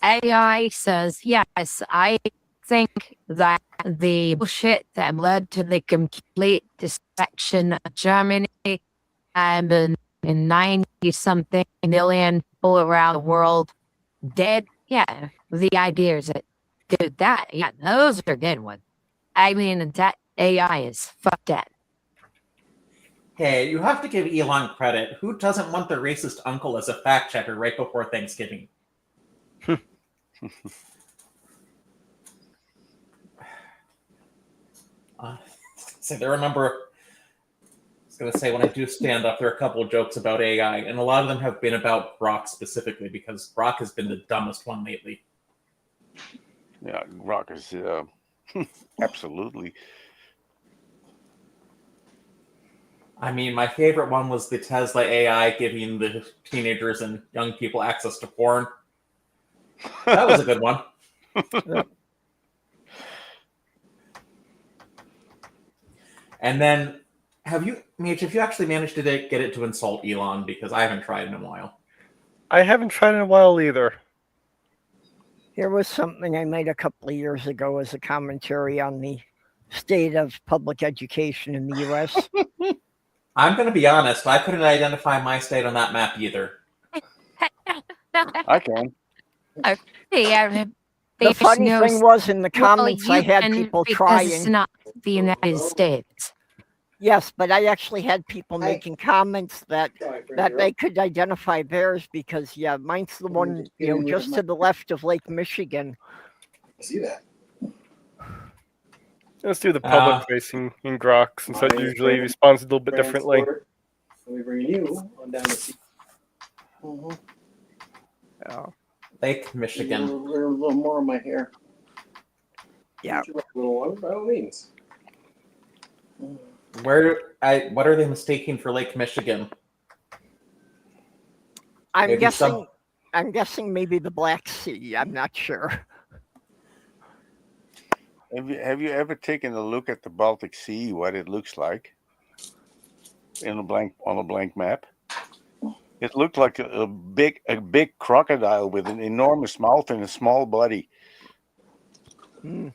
AI says, yes, I think that the bullshit that led to the complete destruction of Germany and in 90-something million people around the world dead. Yeah, the idea is that, dude, those are good ones. I mean, that AI is fucked up. Hey, you have to give Elon credit. Who doesn't want their racist uncle as a fact checker right before Thanksgiving? So I remember, I was going to say, when I do stand up, there are a couple of jokes about AI, and a lot of them have been about Grok specifically, because Grok has been the dumbest one lately. Yeah, Grok is absolutely. I mean, my favorite one was the Tesla AI giving the teenagers and young people access to porn. That was a good one. And then, Mitch, have you actually managed to get it to insult Elon? Because I haven't tried in a while. I haven't tried in a while either. Here was something I made a couple of years ago as a commentary on the state of public education in the U.S. I'm going to be honest, I couldn't identify my state on that map either. I can. The funny thing was, in the comments, I had people trying. It's not the United States. Yes, but I actually had people making comments that they could identify theirs because, yeah, mine's the one, just to the left of Lake Michigan. I see that. Let's do the public facing in Grok, since that usually responds a little bit differently. We bring you on down to see. Lake Michigan. A little more of my hair. Yeah. A little one, by all means. What are they mistaking for Lake Michigan? I'm guessing maybe the Black Sea. I'm not sure. Have you ever taken a look at the Baltic Sea, what it looks like on a blank map? It looked like a big crocodile with an enormous mouth and a small body.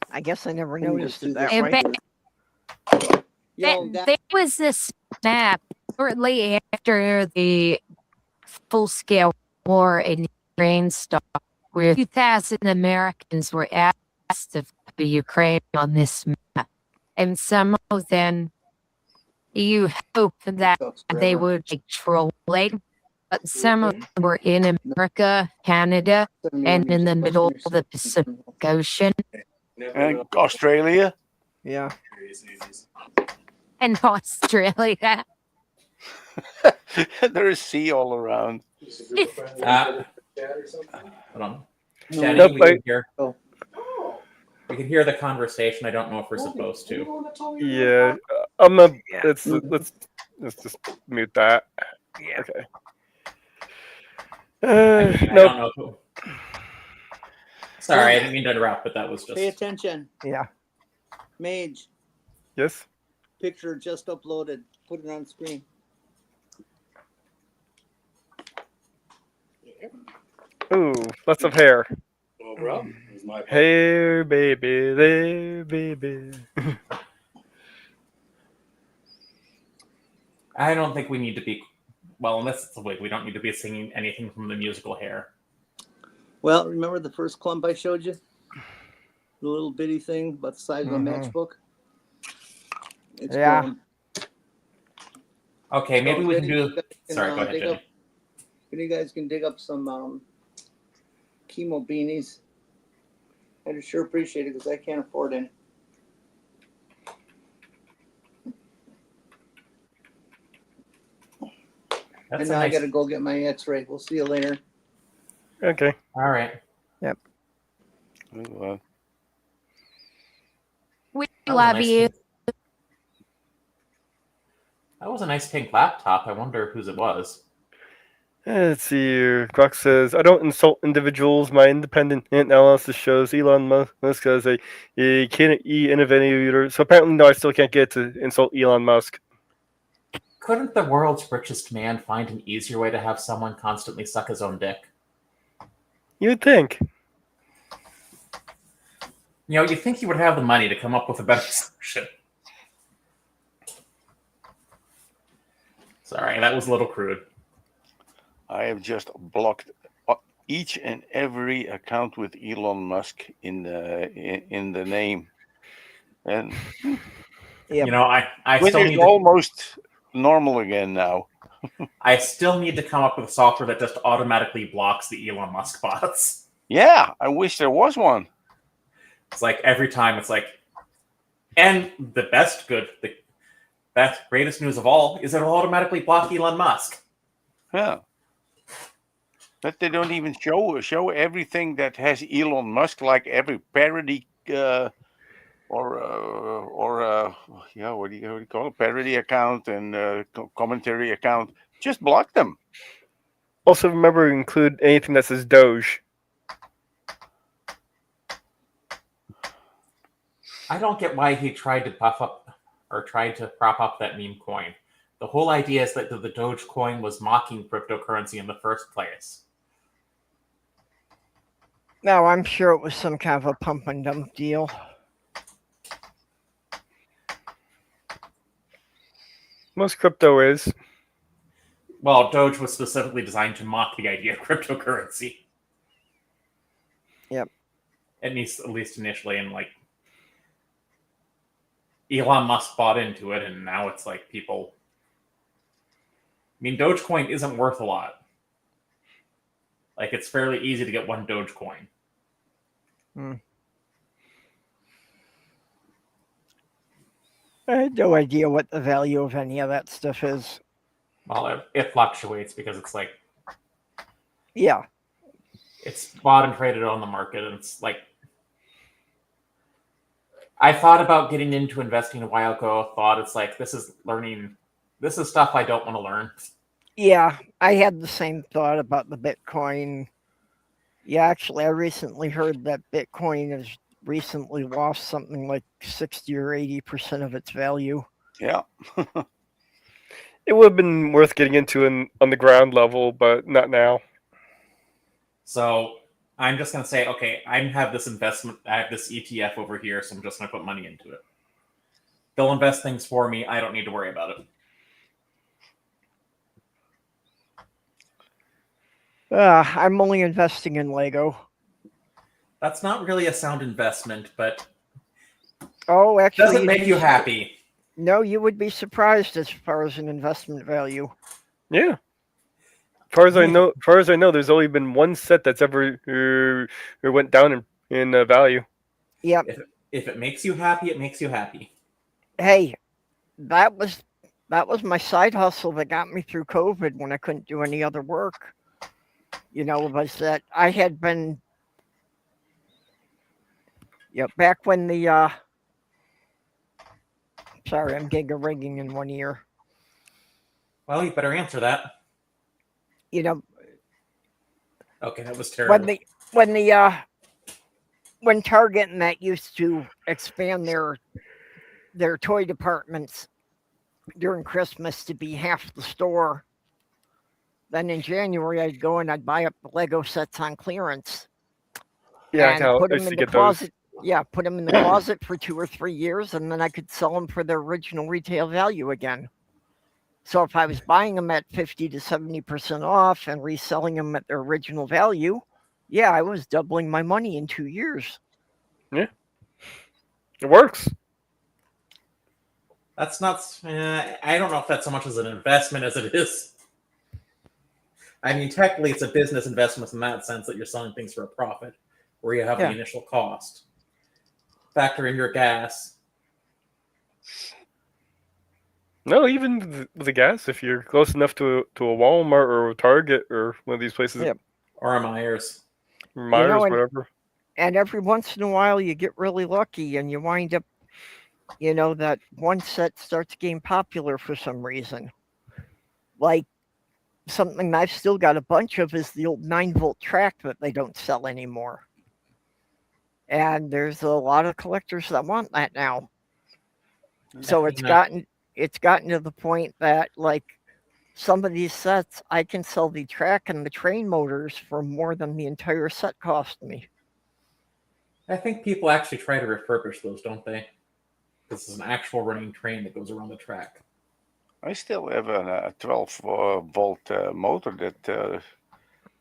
I guess I never noticed it that way. There was this map shortly after the full-scale war in Ukraine started, where 2,000 Americans were asked to be Ukraine on this map. And some of them, you hope that they would be trolling, but some of them were in America, Canada, and in the middle of the Pacific Ocean. And Australia? Yeah. in Australia. There's sea all around. Just a group of friends Ah. chat or something. Hold on. No, Jenny, Nope, we can hear. Oh. Oh, We can hear the conversation. I don't know if we're Colby, supposed you're to. the one that told me you were Yeah, I'm a. Yeah. Let's just mute that. Yeah. Okay. I No. don't know who. Sorry, I didn't mean to interrupt, but that was Pay just. attention. Yeah. Mage, Yes. picture just uploaded. Put it on screen. Ooh, lots of hair. No problem. It was my pleasure. Hair, baby, there, baby. I don't think we need to be. Well, unless it's a wig, we don't need to be singing anything from the musical Hair. Well, remember the first clump I showed you? The little bitty thing about the size of a matchbook? It's Yeah. grown. Okay, maybe So we if can you do. guys can, Sorry, go ahead, dig Jenny. up- If you guys can dig up some chemo beanies, I'd sure appreciate it because I can't afford any. That's And a now I nice. got to go get my X-ray. We'll see you later. Okay. All right. Well, We That was a love nice you. pink- That was a nice pink laptop. I wonder whose it was. Let's see here. Glock says, I don't insult individuals. My independent analysis shows Elon Musk as a innovator. So apparently, no, I still can't get to insult Elon Musk. Couldn't the world's richest man find an easier way to have someone constantly suck his own dick? You'd think. You know, you'd think he would have the money to come up with a better solution. Sorry, that was a little crude. I have just blocked each and every account with Elon Musk in the name, and Yep. You know, I which still is need to, almost normal again now. I still need to come up with software that just automatically blocks the Elon Musk bots. Yeah, I wish there was one. It's like every time it's like, and the best greatest news of all is it'll automatically block Elon Musk. Yeah, but they don't even show everything that has Elon Musk, like every parody or what do you call it, parody account and commentary account. Just block them. Also, remember to include anything that says Doge. I don't get why he tried to prop up that meme coin. The whole idea is that the Dogecoin was mocking cryptocurrency in the first place. No, I'm sure it was some kind of a pump and dump deal. Most crypto is. Well, Doge was specifically designed to mock the idea of cryptocurrency. Yep. At least initially, and like Elon Musk bought into it, and now it's like people. I mean, Dogecoin isn't worth a lot. Like, it's fairly easy to get one Dogecoin. I had no idea what the value of any of that stuff is. Well, it fluctuates because it's like Yeah. it's bought and traded on the market, and it's like I thought about getting into investing a while ago. Thought it's like this is stuff I don't want to learn. Yeah, I had the same thought about the Bitcoin. Yeah, actually, I recently heard that Bitcoin has recently lost something like 60 or 80% of its value. Yeah. It would have been worth getting into on the ground level, but not now. So I'm just gonna say, okay, I have this investment, I have this ETF over here, so I'm just gonna put money into it. They'll invest things for me. I don't need to worry about it. I'm only investing in Lego. That's not really a sound investment, but Oh, actually, does it you'd make be you su- happy? No, you would be surprised as far as an investment value. Yeah. As far as I know, there's only been one set that's ever went down in value. Yep. If it makes you happy, it makes you happy. Hey, that was my side hustle that got me through COVID when I couldn't do any other work. Was that I had been, back when the sorry, I'm getting a ringing in one ear. Well, you better answer that. Okay, that was terrible. When Target and that used to expand their toy departments during Christmas to be half the store, then in January I'd go and I'd buy up the Lego sets on clearance. Yeah, and put them in the closet. Yeah, put them in the closet for 2 or 3 years, and then I could sell them for their original retail value again. So if I was buying them at 50 to 70% off and reselling them at their original value, I was doubling my money in 2 years. Yeah, it works. That's not. I don't know if that's so much as an investment as it is. I mean, technically, it's a business investment in that sense that you're selling things for a profit, where you have the initial cost. Factor in your gas. No, even the gas, if you're close enough to a Walmart or a Target or one of these places. Yep. Or a Myers. Whatever. And every once in a while you get really lucky and you wind up, that one set starts getting popular for some reason. Like something I've still got a bunch of is the old 9-volt track that they don't sell anymore. And there's a lot of collectors that want that now. So it's gotten to the point that, like, some of these sets, I can sell the track and the train motors for more than the entire set cost me. I think people actually try to refurbish those, don't they? This is an actual running train that goes around the track. I still have a 12-volt motor that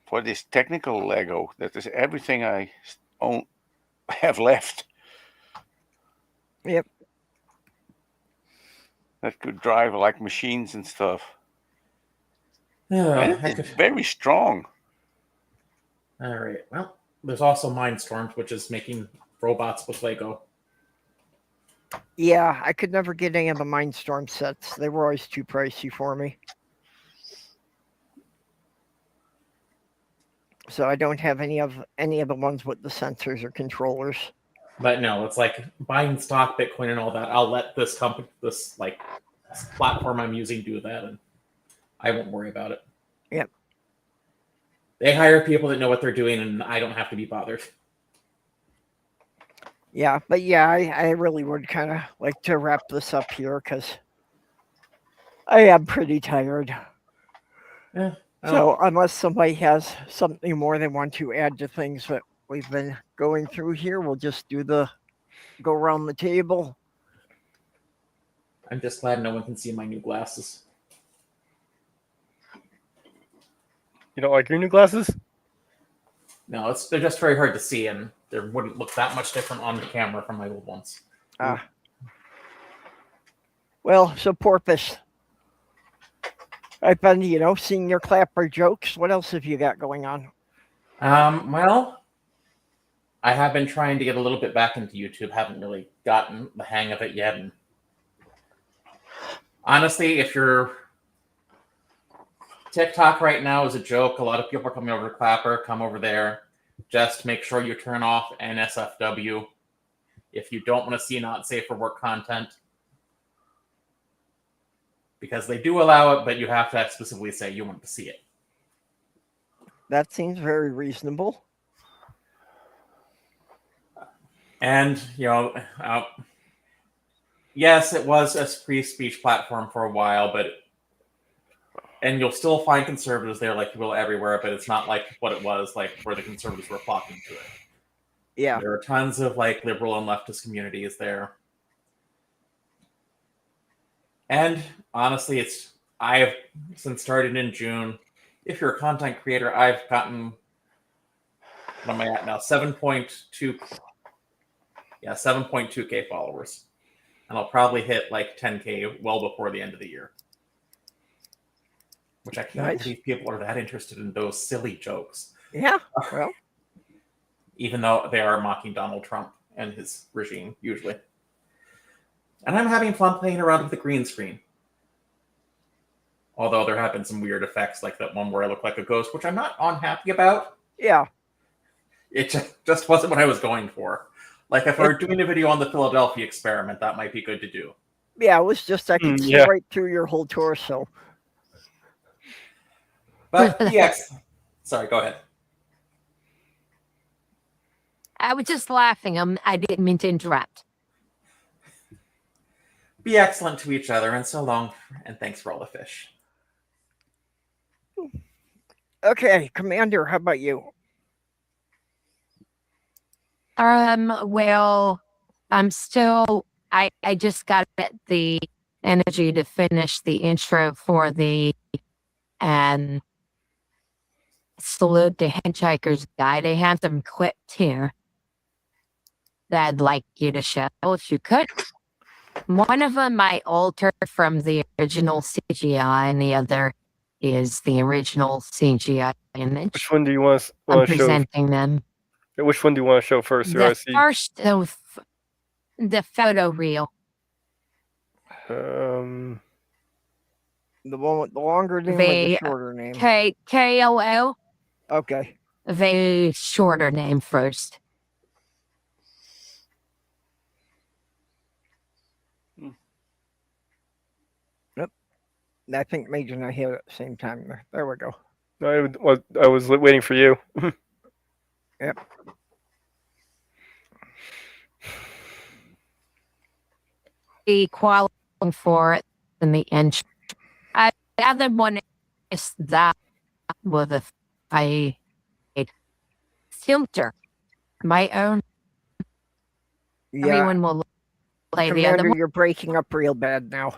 for this technical Lego. That is everything I have left. Yep. That could drive like machines and stuff. Yeah, it's very strong. All right. Well, there's also Mindstorms, which is making robots with Lego. Yeah, I could never get any of the Mindstorm sets. They were always too pricey for me. So I don't have any of the ones with the sensors or controllers. But no, it's like buying stock Bitcoin and all that. I'll let this company, this platform I'm using, do that, and I won't worry about it. Yep. They hire people that know what they're doing, and I don't have to be bothered. Yeah, but I really would kind of like to wrap this up here because I am pretty tired. Yeah. So unless somebody has something more they want to add to things that we've been going through here, we'll just go around the table. I'm just glad no one can see my new glasses. You don't like your new glasses? No, they're just very hard to see, and they wouldn't look that much different on the camera from my old ones. Well, so Porpoise, I've been, seeing your clapper jokes. What else have you got going on? Well, I have been trying to get a little bit back into YouTube. Haven't really gotten the hang of it yet. And honestly, if your TikTok right now is a joke, a lot of people are coming over to Clapper. Come over there. Just make sure you turn off NSFW if you don't want to see not safe for work content. Because they do allow it, but you have to specifically say you want to see it. That seems very reasonable. And, yes, it was a free speech platform for a while, and you'll still find conservatives there like you will everywhere, but it's not like what it was like where the conservatives were flocking to it. Yeah. There are tons of liberal and leftist communities there. And honestly, I have since started in June. If you're a content creator, I've gotten, what am I at now? 7.2K followers. And I'll probably hit 10K well before the end of the year. Which I can't believe people are that interested in those silly jokes. Yeah, well. Even though they are mocking Donald Trump and his regime, usually. And I'm having fun playing around with the green screen. Although there have been some weird effects, like that one where I look like a ghost, which I'm not unhappy about. Yeah. It just wasn't what I was going for. Like, if I were doing a video on the Philadelphia experiment, that might be good to do. Yeah, it was just I could see yeah. right through your whole torso. But BX... Sorry, go ahead. I was just laughing. I didn't mean to interrupt. Be excellent to each other, and so long, and thanks for all the fish. Okay, Commander, how about you? Well, I'm still, I just got the energy to finish the intro for the, Salute to Hitchhiker's Guide. I have them clipped here that I'd like you to show if you could. One of them I altered from the original CGI, and the other is the original CGI image. Which one do you want I'm to show? presenting them. Which one do you want to show first? The first, the photo reel. Um, The one with the longer name or the shorter name? KOO. Okay. The shorter name first. Yep. I think Major and I hit it at the same time. There we go. I was waiting for you. Yep. The quality for it in the end. The other one is that with a filter, my own. Yeah. Everyone will play the other Commander, one. you're breaking up real bad now.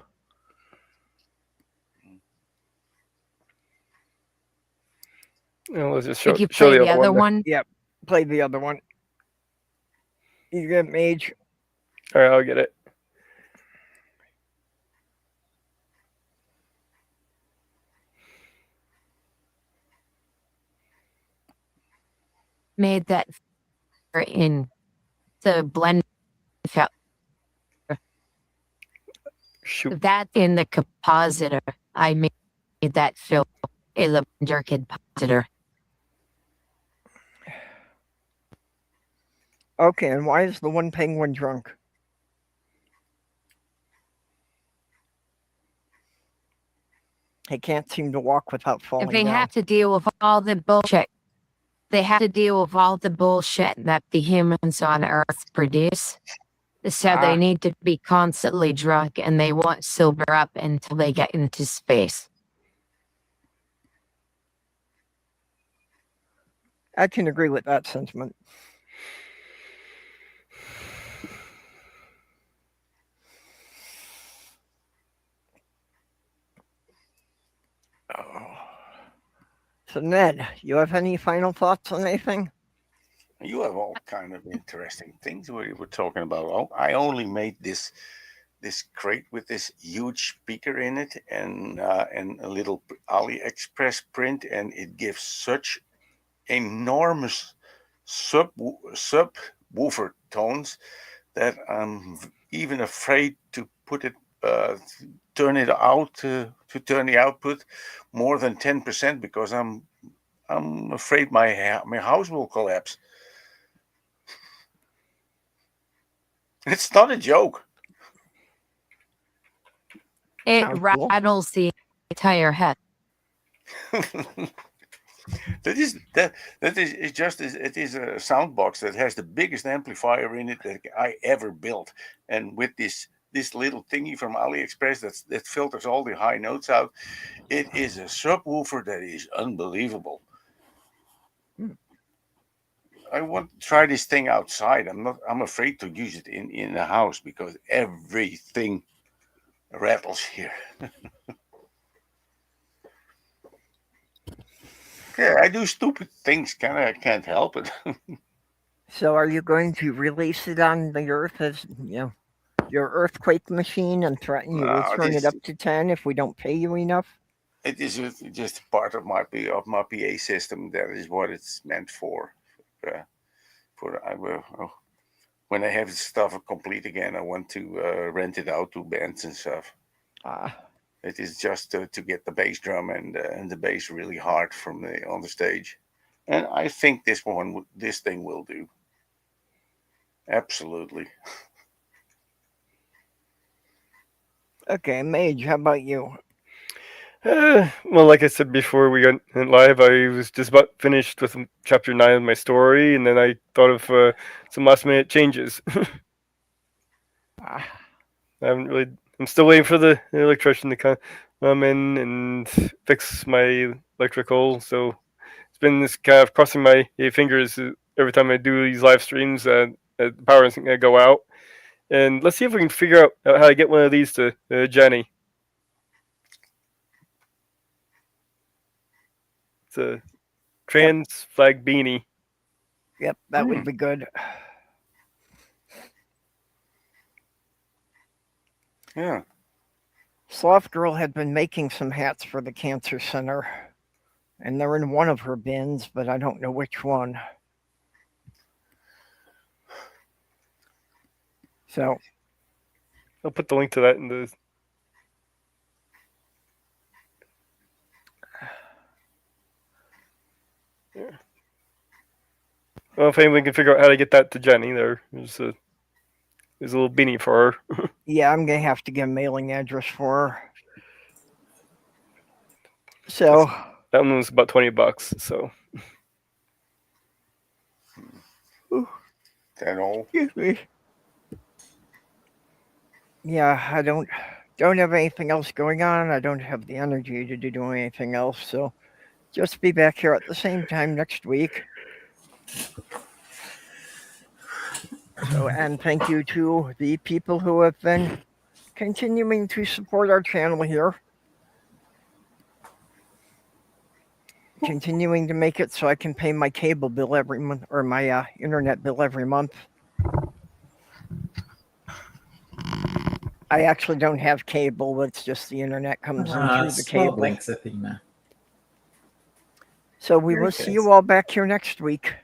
Let's just Did you show play the the other one? Yep. Play the other one. You get Mage. All right, I'll get it. Made that in the blend. Shoot. That in the compositor. I made that film in the Blender compositor. Okay, and why is the one penguin drunk? He can't seem to walk without falling They down. have to deal with all the bullshit. They have to deal with all the bullshit that the humans on Earth produce. So they need to be constantly drunk, and they won't sober up until they get into space. I can agree with that sentiment. Oh. So Ned, you have any final thoughts on anything? You have all kind of interesting things we were talking about. Oh, I only made this crate with this huge speaker in it and a little AliExpress print, and it gives such enormous subwoofer tones that I'm even afraid to put it turn it out to turn the output more than 10% because I'm afraid my house will collapse. It's not a joke. It Sounds cool. rattles the entire head. It is a sound box that has the biggest amplifier in it that I ever built, and with this little thingy from AliExpress that filters all the high notes out. It is a subwoofer that is unbelievable. I want to try this thing outside. I'm afraid to use it in the house because everything rattles here. Yeah, I do stupid things. I can't help it. So are you going to release it on the Earth as your earthquake machine and threaten you will turn it up to 10 if we don't pay you enough? It is just part of my PA when I have the stuff complete again, I want to rent it out to bands and stuff. It is just to get the bass drum and the bass really hard on the stage, and I think this thing will do. Absolutely. Okay, Mage, how about you? Well, like I said before we went live, I was just about finished with chapter 9 of my story, and then I thought of some last minute changes. I haven't really. I'm still waiting for the electrician to come in and fix my electrical. So it's been this kind of crossing my fingers every time I do these live streams. The power isn't going to go out, and let's see if we can figure out how to get one of these to Jenny. It's a trans flag beanie. Yep, that would be good. Yeah. Sloth Girl had been making some hats for the Cancer Center, and they're in one of her bins, but I don't know which one. So I'll put the link to that in the. Yeah. Well, if anyone can figure out how to get that to Jenny, there's a little beanie for her. Yeah, I'm gonna have to get a mailing address for her. So that one was about $20. So. That all? Excuse me. Yeah, I don't have anything else going on. I don't have the energy to do anything else. So just be back here at the same time next week. So, and thank you to the people who have been continuing to support our channel here. Continuing to make it so I can pay my cable bill every month, or my internet bill every month. I actually don't have cable, but it's just the internet comes in through the cable. Thanks, Athena. So we will see you all back here next week.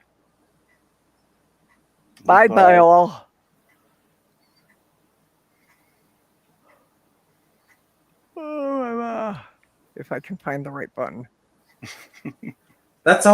Bye all. Oh, if I can find the right button. That's all.